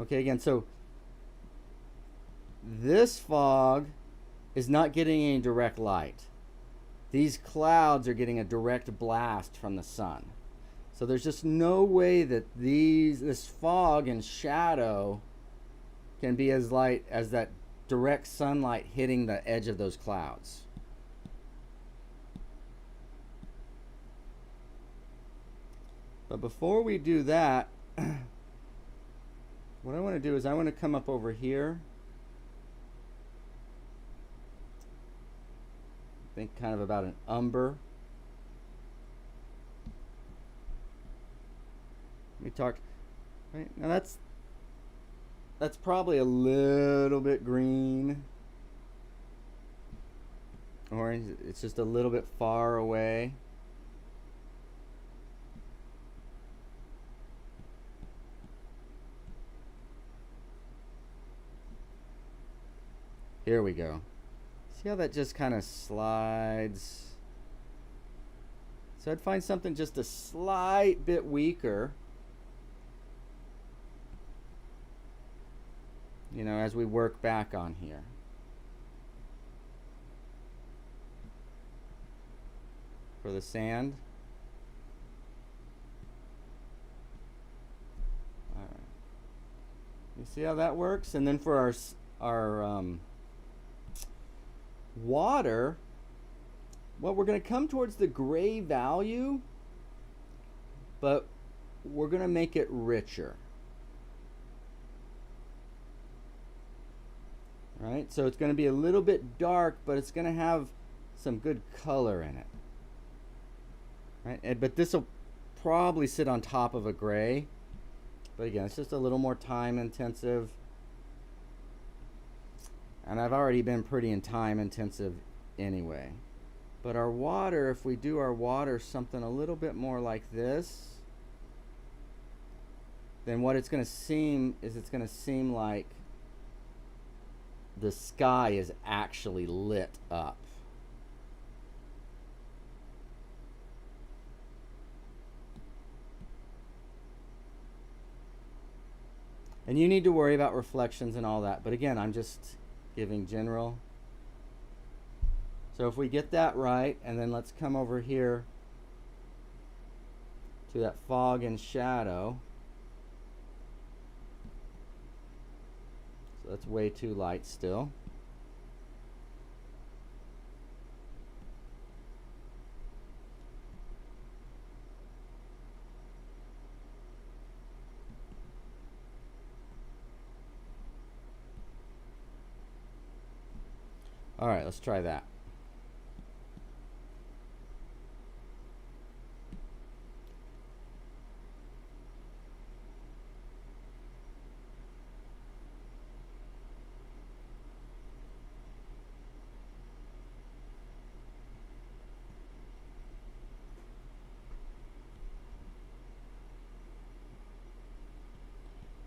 S1: Okay, again, so this fog is not getting any direct light. These clouds are getting a direct blast from the sun. So there's just no way that this fog and shadow can be as light as that direct sunlight hitting the edge of those clouds. But before we do that, what I want to do is I want to come up over here. Think kind of about an umber. We talked, right? Now that's probably a little bit green. Orange, it's just a little bit far away. Here we go. See how that just kind of slides? So I'd find something just a slight bit weaker. You know, as we work back on here. For the sand. All right. You see how that works? And then for our water, well, we're going to come towards the gray value, but we're going to make it richer. Right? So it's going to be a little bit dark, but it's going to have some good color in it. Right? But this will probably sit on top of a gray. But again, it's just a little more time intensive. And I've already been pretty time intensive anyway. But our water, if we do our water something a little bit more like this, then what it's going to seem is it's going to seem like the sky is actually lit up. And you need to worry about reflections and all that. But again, I'm just giving general. So if we get that right, and then let's come over here to that fog and shadow. So that's way too light still. All right, let's try that.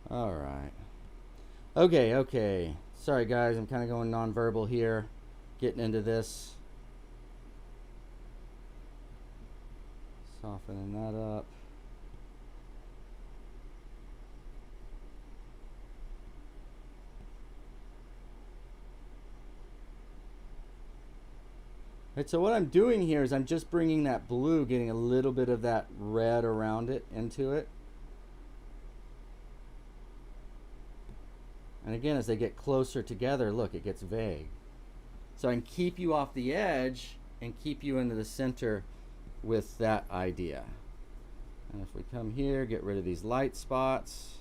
S1: All right. Okay. Sorry guys, I'm kind of going nonverbal here, getting into this. Softening that up. Right, so what I'm doing here is I'm just bringing that blue, getting a little bit of that red around it into it. And again, as they get closer together, look, it gets vague. So I can keep you off the edge and keep you into the center with that idea. And if we come here, get rid of these light spots.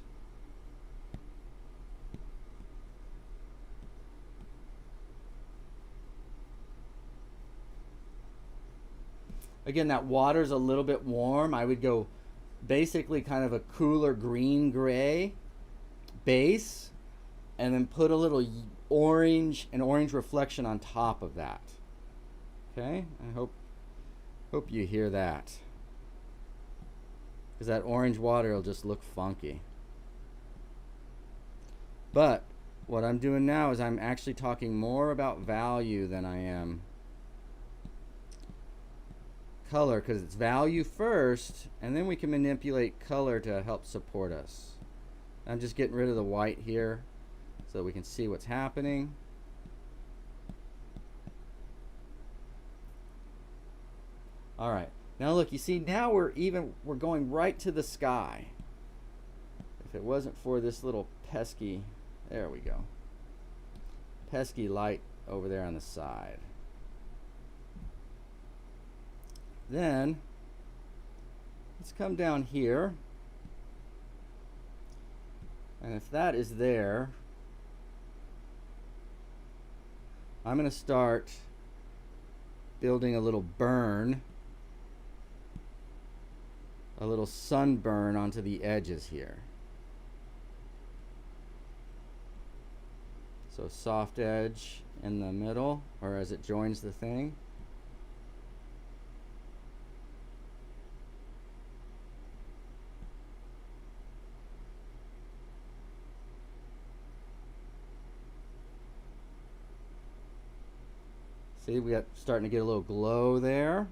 S1: Again, that water's a little bit warm. I would go basically kind of a cooler green gray base, and then put a little orange reflection on top of that. Okay, I hope you hear that, because that orange water will just look funky. But what I'm doing now is I'm actually talking more about value than I am color, because it's value first, and then we can manipulate color to help support us. I'm just getting rid of the white here. so we can see what's happening. All right, now look, you see now we're going right to the sky. If it wasn't for this little pesky, there we go, pesky light over there on the side. Then let's come down here, and if that is there, I'm going to start building a little burn, a little sunburn onto the edges here. So soft edge in the middle, or as it joins the thing. See, we got starting to get a little glow there.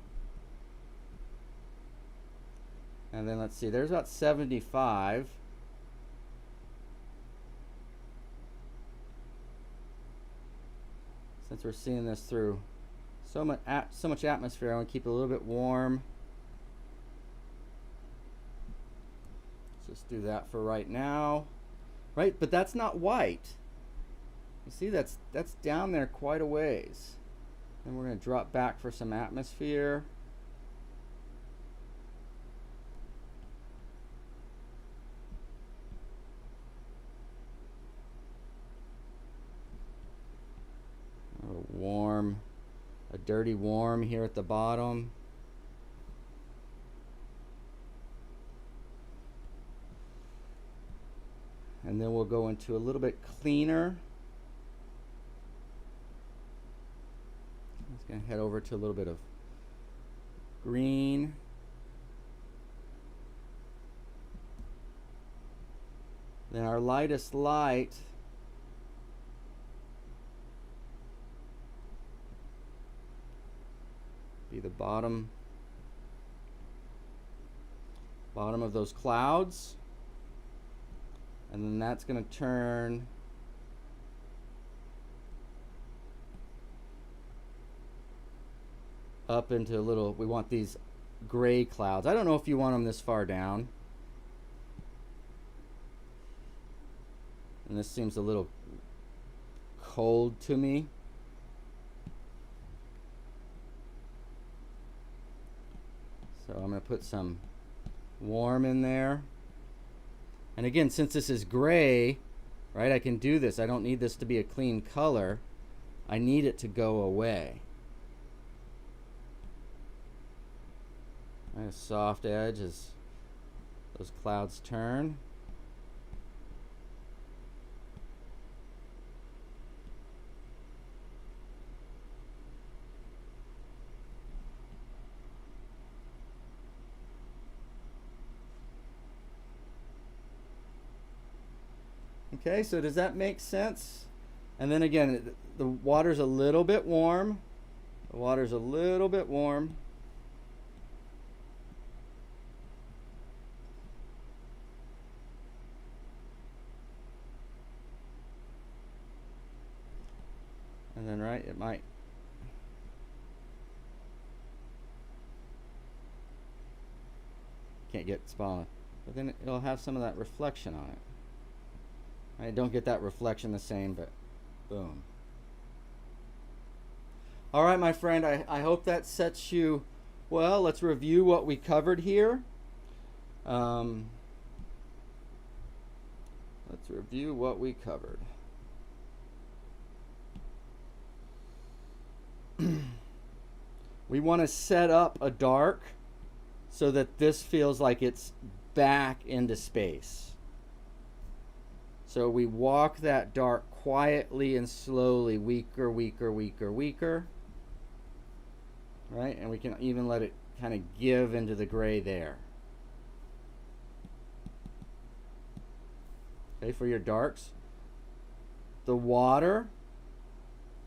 S1: And then let's see, there's about 75. Since we're seeing this through so much atmosphere, I want to keep it a little bit warm. Let's just do that for right now. Right, but that's not white. You see, that's down there quite a ways. And we're going to drop back for some atmosphere. Warm, a dirty warm here at the bottom. And then we'll go into a little bit cleaner. Let's gonna head over to a little bit of green. Then our lightest light be the bottom of those clouds, and then that's going to turn up into a little, we want these gray clouds. I don't know if you want them this far down, and this seems a little cold to me. So I'm going to put some warm in there. And again, since this is gray, right, I can do this. I don't need this to be a clean color. I need it to go away. A soft edge as those clouds turn. Okay, so does that make sense? And then again, the water's a little bit warm. The water's a little bit warm. And then, right, it might. Can't get spot, but then it'll have some of that reflection on it. I don't get that reflection the same, but boom. All right, my friend, I hope that sets you, well, let's review what we covered here. Let's review what we covered. We want to set up a dark so that this feels like it's back into space. So we walk that dark quietly and slowly, weaker, weaker, weaker, weaker. Right? And we can even let it kind of give into the gray there. Okay, for your darks. The water,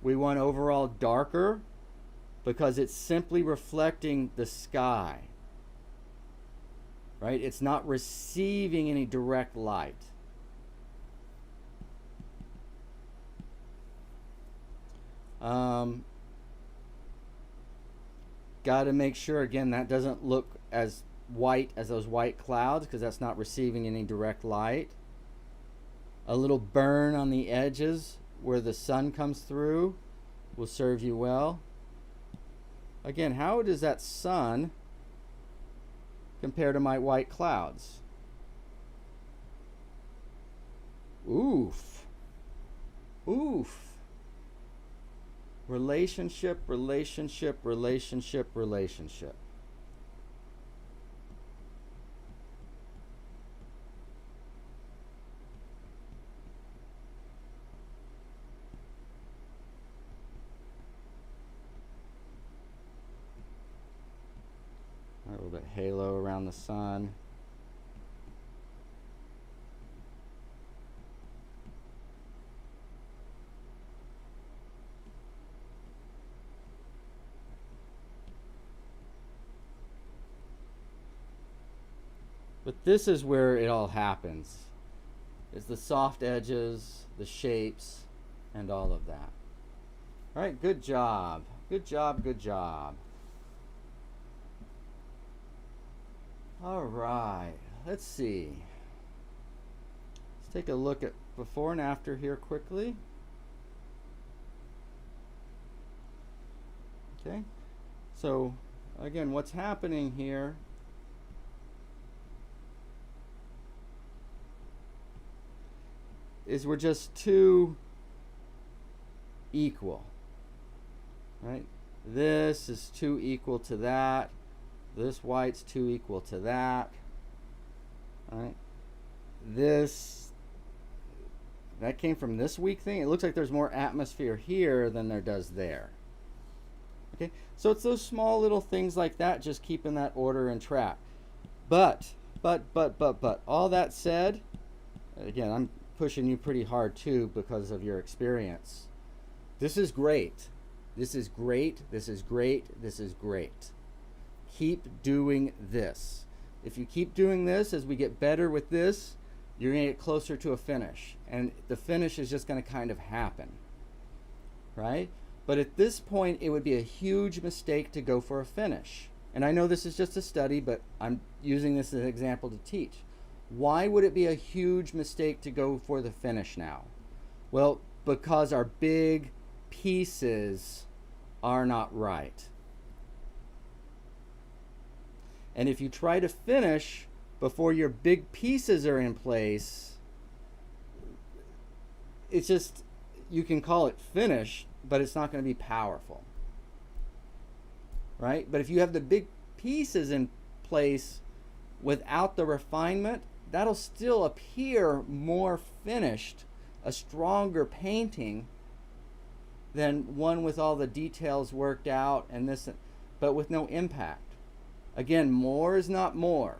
S1: we want overall darker because it's simply reflecting the sky. Right? It's not receiving any direct light. Got to make sure, again, that doesn't look as white as those white clouds because that's not receiving any direct light. A little burn on the edges where the sun comes through will serve you well. Again, how does that sun compare to my white clouds? Oof. Oof. Relationship, relationship, relationship, relationship. A little bit halo around the sun. But this is where it all happens. It's the soft edges, the shapes, and all of that. All right, good job. Good job, good job. All right, let's see. Let's take a look at before and after here quickly. Okay, so again, what's happening here is we're just too equal, right? This is too equal to that. This white's too equal to that, right? That came from this weak thing. It looks like there's more atmosphere here than there does there. Okay, so it's those small little things like that, just keeping that order and track. But, all that said, again, I'm pushing you pretty hard too because of your experience. This is great. This is great. This is great. This is great. Keep doing this. If you keep doing this, as we get better with this, you're going to get closer to a finish. And the finish is just going to kind of happen. Right? But at this point, it would be a huge mistake to go for a finish. And I know this is just a study, but I'm using this as an example to teach. Why would it be a huge mistake to go for the finish now? Well, because our big pieces are not right. And if you try to finish before your big pieces are in place, it's just, you can call it finished, but it's not going to be powerful. Right? But if you have the big pieces in place without the refinement, that'll still appear more finished, a stronger painting than one with all the details worked out and this, but with no impact. Again, more is not more.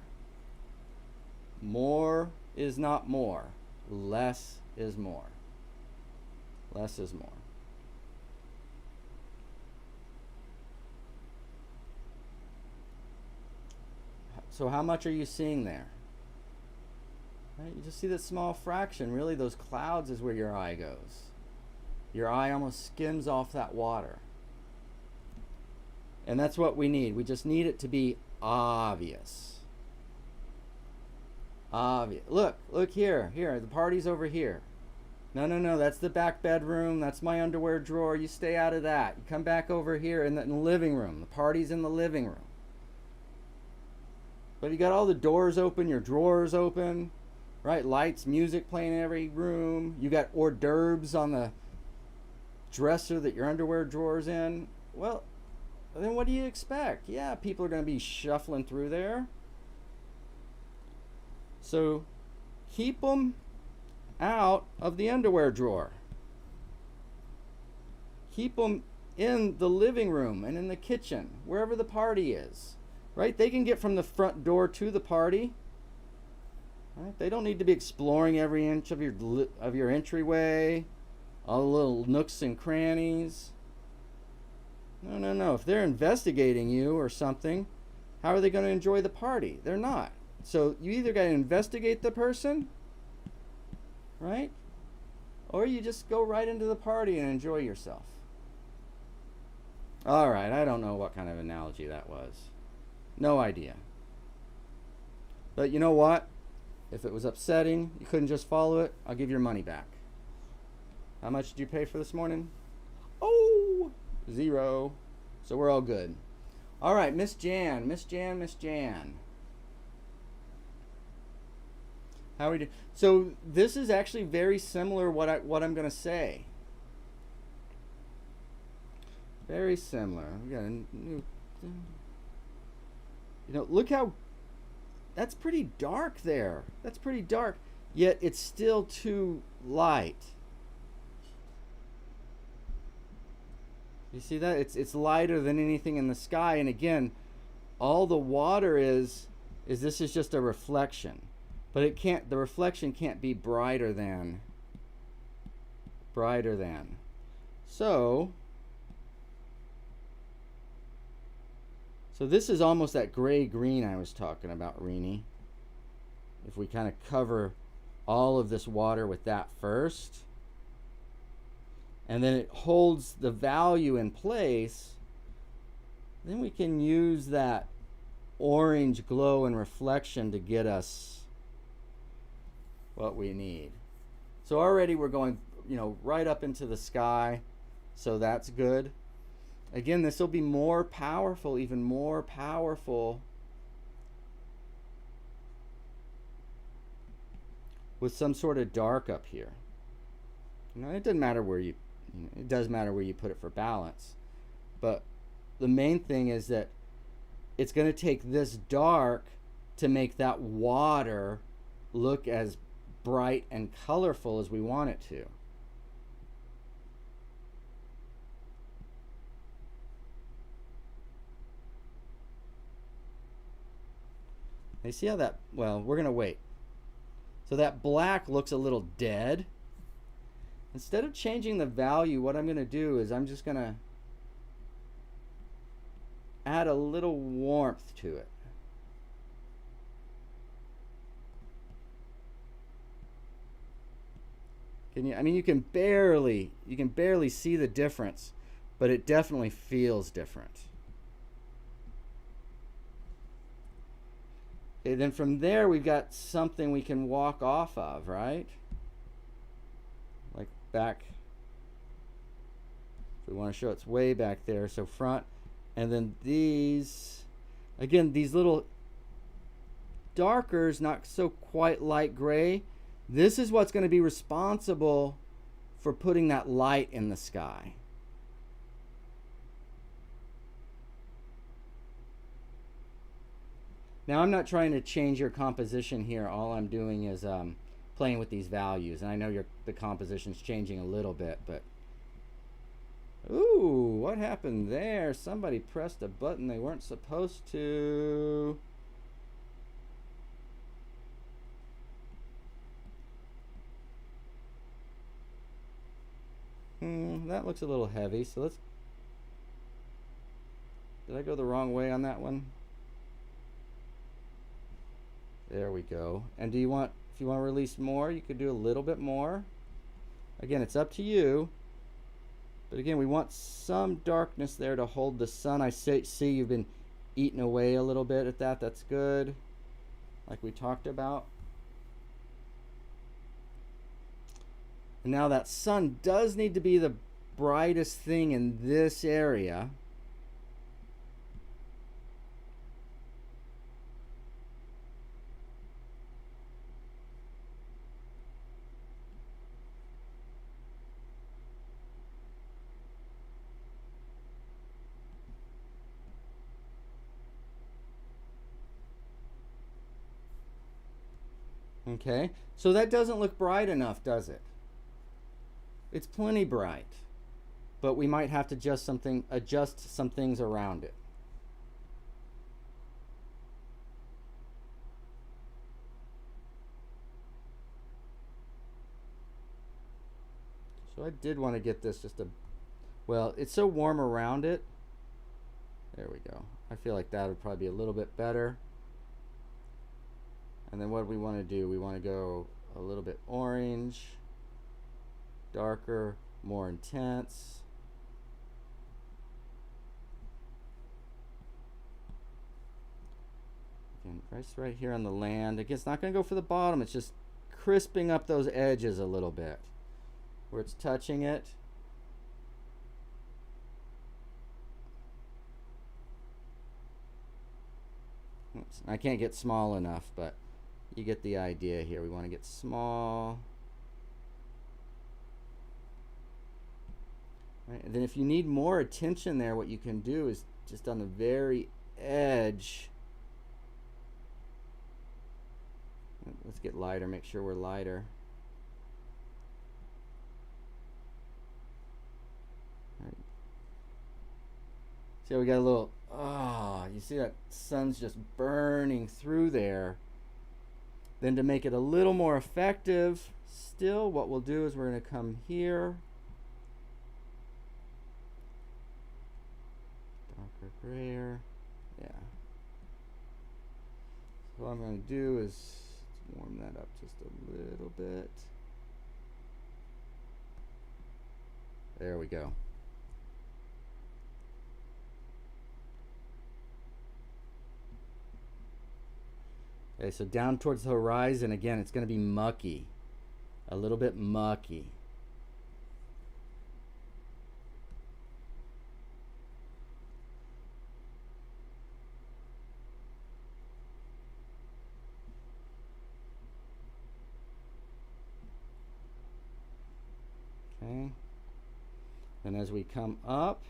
S1: More is not more. Less is more. Less is more. So how much are you seeing there? Right? You just see that small fraction. Really, those clouds is where your eye goes. Your eye almost skims off that water. And that's what we need. We just need it to be obvious. Obvious. Look here. Here, the party's over here. No, that's the back bedroom. That's my underwear drawer. You stay out of that. You come back over here in the living room. The party's in the living room. But you got all the doors open, your drawers open, right? Lights, music playing in every room. You got hors d'oeuvres on the dresser that your underwear drawer's in. Well, then what do you expect? Yeah, people are going to be shuffling through there. So keep them out of the underwear drawer. Keep them in the living room and in the kitchen, wherever the party is. Right? They can get from the front door to the party. Right? They don't need to be exploring every inch of your entryway, all the little nooks and crannies. No. If they're investigating you or something, how are they going to enjoy the party? They're not. So you either got to investigate the person, right? Or you just go right into the party and enjoy yourself. All right, I don't know what kind of analogy that was. No idea. But you know what? If it was upsetting, you couldn't just follow it, I'll give your money back. How much did you pay for this morning? Oh, 0. So we're all good. All right, Miss Jan. How are we doing? So this is actually very similar what I'm going to say. Very similar. We got a new. Look how. That's pretty dark there. That's pretty dark. Yet it's still too light. You see that? It's lighter than anything in the sky. And again, all the water is this is just a reflection. But it can't, the reflection can't be brighter than. So this is almost that gray-green I was talking about, Rini. If we kind of cover all of this water with that first, and then it holds the value in place, then we can use that orange glow and reflection to get us what we need. So already we're going, right up into the sky, so that's good. Again, this will be more powerful, even more powerful with some sort of dark up here. It doesn't matter where it does matter where you put it for balance, but the main thing is that it's going to take this dark to make that water look as bright and colorful as we want it to. You see how that, well, we're going to wait. So that black looks a little dead. Instead of changing the value, what I'm going to do is I'm just going to add a little warmth to it. You can barely see the difference, but it definitely feels different. Okay, then from there we've got something we can walk off of, right? Like back, if we want to show it's way back there, so front, and then these, again, these little darkers, not so quite light gray, this is what's going to be responsible for putting that light in the sky. Now, I'm not trying to change your composition here. All I'm doing is playing with these values. And I know the composition's changing a little bit, but... Ooh, what happened there? Somebody pressed a button they weren't supposed to. That looks a little heavy, so let's... Did I go the wrong way on that one? There we go. And if you want to release more, you could do a little bit more. Again, it's up to you. But again, we want some darkness there to hold the sun. I see you've been eating away a little bit at that. That's good. Like we talked about. And now that sun does need to be the brightest thing in this area. Okay, so that doesn't look bright enough, does it? It's plenty bright, but we might have to adjust some things around it. So I did want to get this well, it's so warm around it. There we go. I feel like that would probably be a little bit better. And then what we want to do, we want to go a little bit orange, darker, more intense. right here on the land. Again, it's not going to go for the bottom. It's just crisping up those edges a little bit where it's touching it. Oops, I can't get small enough, but you get the idea here. We want to get small. Right, and then if you need more attention there, what you can do is just on the very edge. Let's get lighter, make sure we're lighter. Right. See how we got a little, you see that sun's just burning through there. Then to make it a little more effective, still what we'll do is we're going to come here. Darker grayer. Yeah. So what I'm going to do is warm that up just a little bit. There we go. Okay, so down towards the horizon, again, it's going to be mucky. A little bit mucky. Okay. And as we come up,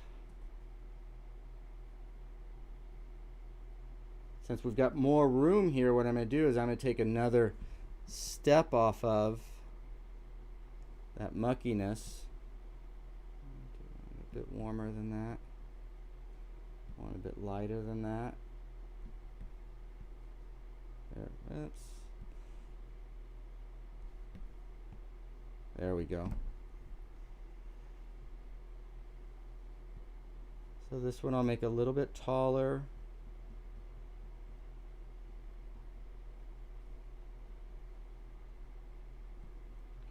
S1: since we've got more room here, what I'm going to do is I'm going to take another step off of that muckiness. A bit warmer than that. One a bit lighter than that. There, oops. There we go. So this one I'll make a little bit taller.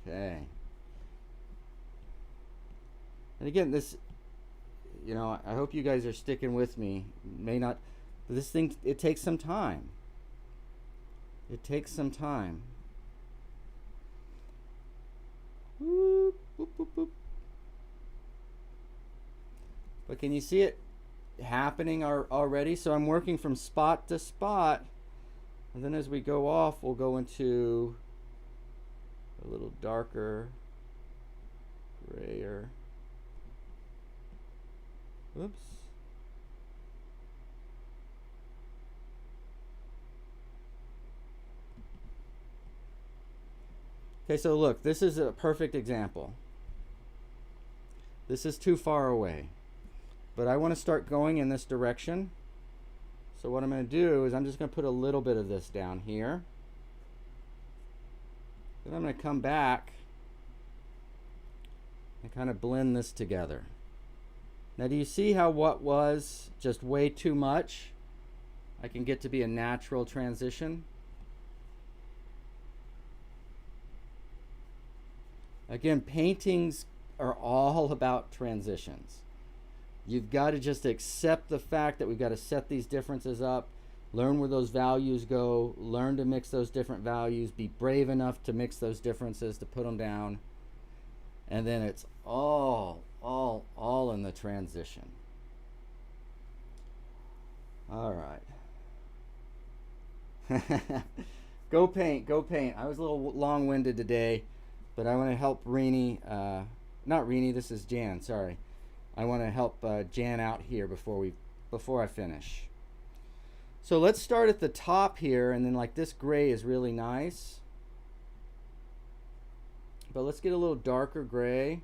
S1: Okay. And again, this, you know, I hope you guys are sticking with me. May not, but this thing, it takes some time. It takes some time. Whoop, whoop, whoop, whoop. But can you see it happening already? So I'm working from spot to spot, and then as we go off, we'll go into a little darker, grayer. Oops. Okay, so look, this is a perfect example. This is too far away, but I want to start going in this direction. So what I'm going to do is I'm just going to put a little bit of this down here. Then I'm going to come back and kind of blend this together. Now do you see how what was just way too much, I can get to be a natural transition? Again, paintings are all about transitions. You've got to just accept the fact that we've got to set these differences up, learn where those values go, learn to mix those different values, be brave enough to mix those differences, to put them down, and then it's all in the transition. All right. Go paint, go paint. I was a little long-winded today, but I want to help Renee, not Renee, this is Jan, sorry. I want to help Jan out here before I finish. So let's start at the top here, and then like this gray is really nice. But let's get a little darker gray.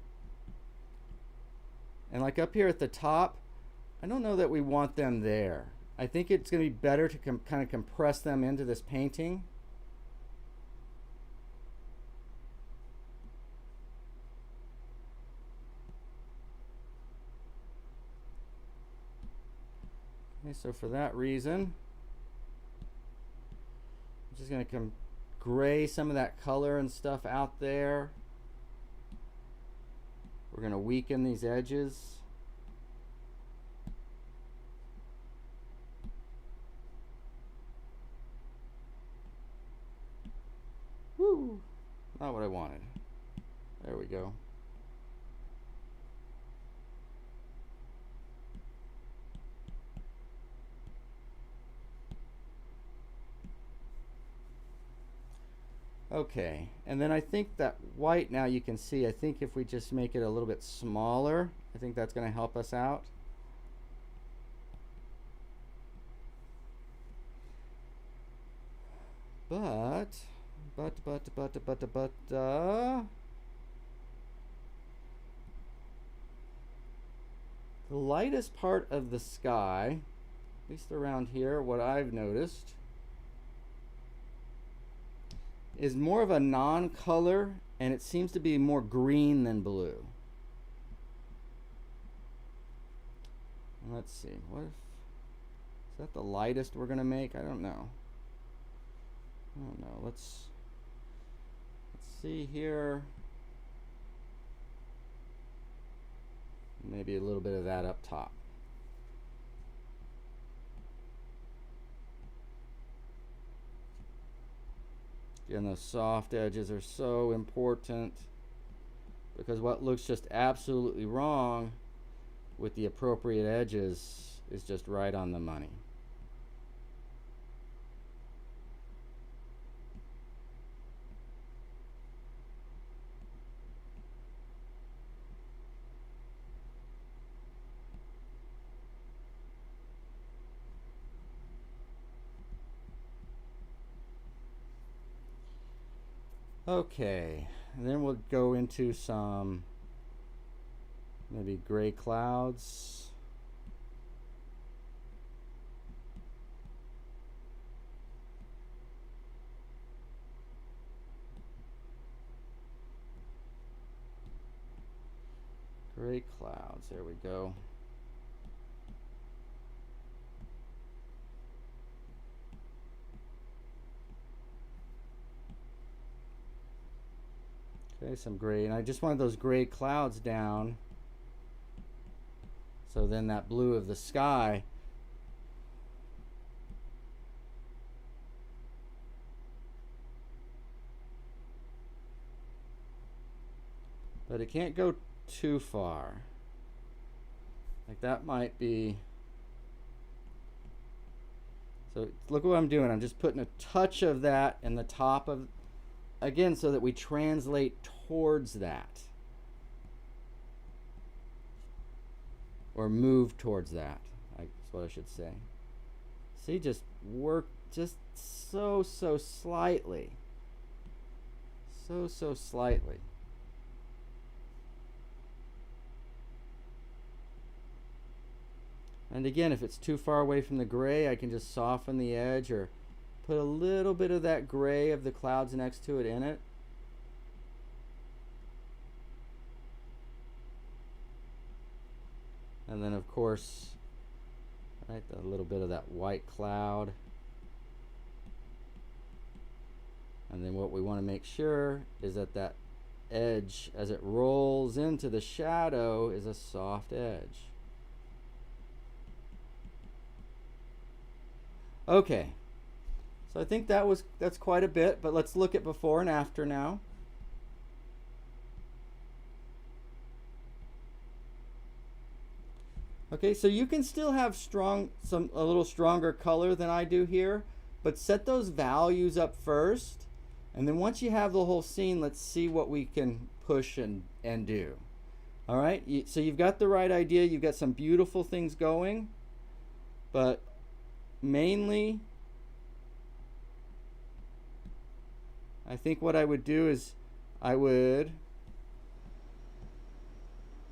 S1: And like up here at the top, I don't know that we want them there. I think it's going to be better to kind of compress them into this painting. Okay, so for that reason, I'm just going to gray some of that color and stuff out there. We're going to weaken these edges. Not what I wanted. There we go. Okay, and then I think that white, now you can see, I think if we just make it a little bit smaller, I think that's going to help us out. But the lightest part of the sky, at least around here, what I've noticed, is more of a non-color, and it seems to be more green than blue. Let's see, what if, is that the lightest we're gonna make? I don't know. Let's see here. Maybe a little bit of that up top. Again, those soft edges are so important, because what looks just absolutely wrong with the appropriate edges is just right on the money. Okay, and then we'll go into some maybe gray clouds. Gray clouds, there we go. Okay, some gray, and I just wanted those gray clouds down, so then that blue of the sky but it can't go too far. Like that might be, so look what I'm doing. I'm just putting a touch of that in the top of, again, so that we translate towards that, or move towards that, that's what I should say. See, just work just so slightly, so slightly. And again, if it's too far away from the gray, I can just soften the edge or put a little bit of that gray of the clouds next to it in it. And then of course, right, a little bit of that white cloud. And then what we want to make sure is that that edge, as it rolls into the shadow, is a soft edge. Okay. So I think that's quite a bit, but let's look at before and after now. Okay, so you can still have a little stronger color than I do here, but set those values up first, and then once you have the whole scene, let's see what we can push and do. All right, so you've got the right idea, you've got some beautiful things going, but mainly, I think what I would do is I would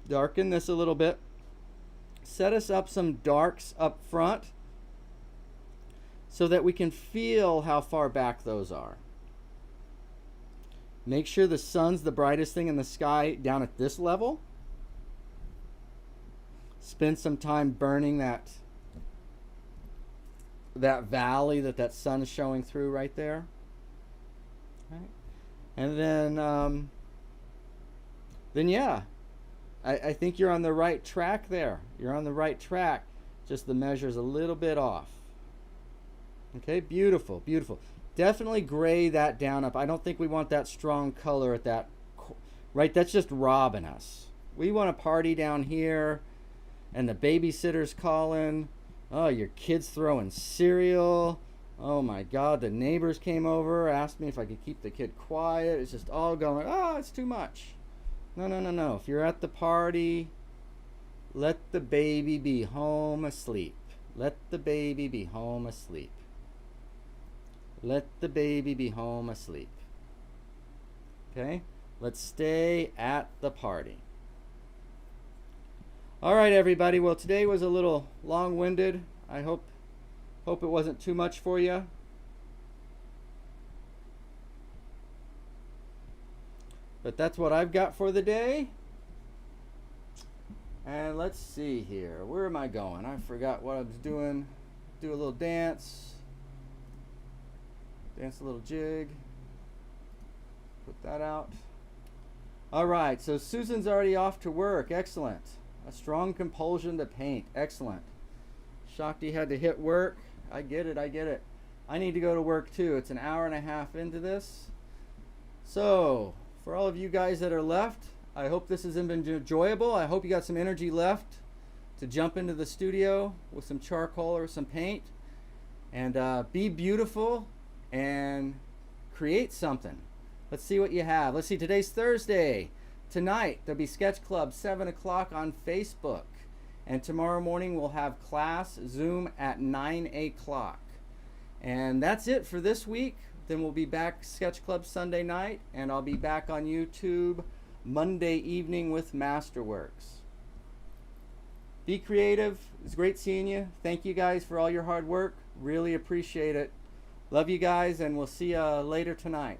S1: darken this a little bit, set us up some darks up front so that we can feel how far back those are. Make sure the sun's the brightest thing in the sky down at this level. Spend some time burning that valley that sun is showing through right there. Right. And then yeah, I think you're on the right track there. You're on the right track. Just the measure's a little bit off. Okay, beautiful, beautiful. definitely gray that down up. I don't think we want that strong color at that, right? That's just robbing us. We want a party down here, and the babysitter's calling. Oh, your kid's throwing cereal. Oh my God, the neighbors came over, asked me if I could keep the kid quiet. It's just all going, oh, it's too much. No, no, no, no. If you're at the party, let the baby be home asleep. Let the baby be home asleep. Let the baby be home asleep. Okay? Let's stay at the party. All right, everybody. Well, today was a little long-winded. I hope it wasn't too much for you. But that's what I've got for the day. And let's see here. Where am I going? I forgot what I was doing. Do a little dance. Dance a little jig. Put that out. All right, so Susan's already off to work. Excellent. A strong compulsion to paint. Excellent. Shakti had to hit work. I get it, I get it. I need to go to work too. It's an hour and a half into this. So, for all of you guys that are left, I hope this has been enjoyable. I hope you got some energy left to jump into the studio with some charcoal or some paint. And be beautiful and create something. Let's see what you have. Let's see, today's Thursday. Tonight, there'll be Sketch Club, 7 o'clock on Facebook. And tomorrow morning, we'll have class Zoom at 9 o'clock. And that's it for this week. Then we'll be back Sketch Club Sunday night. And I'll be back on YouTube Monday evening with Masterworks. Be creative. It's great seeing you. Thank you guys for all your hard work. Really appreciate it. Love you guys, and we'll see you later tonight.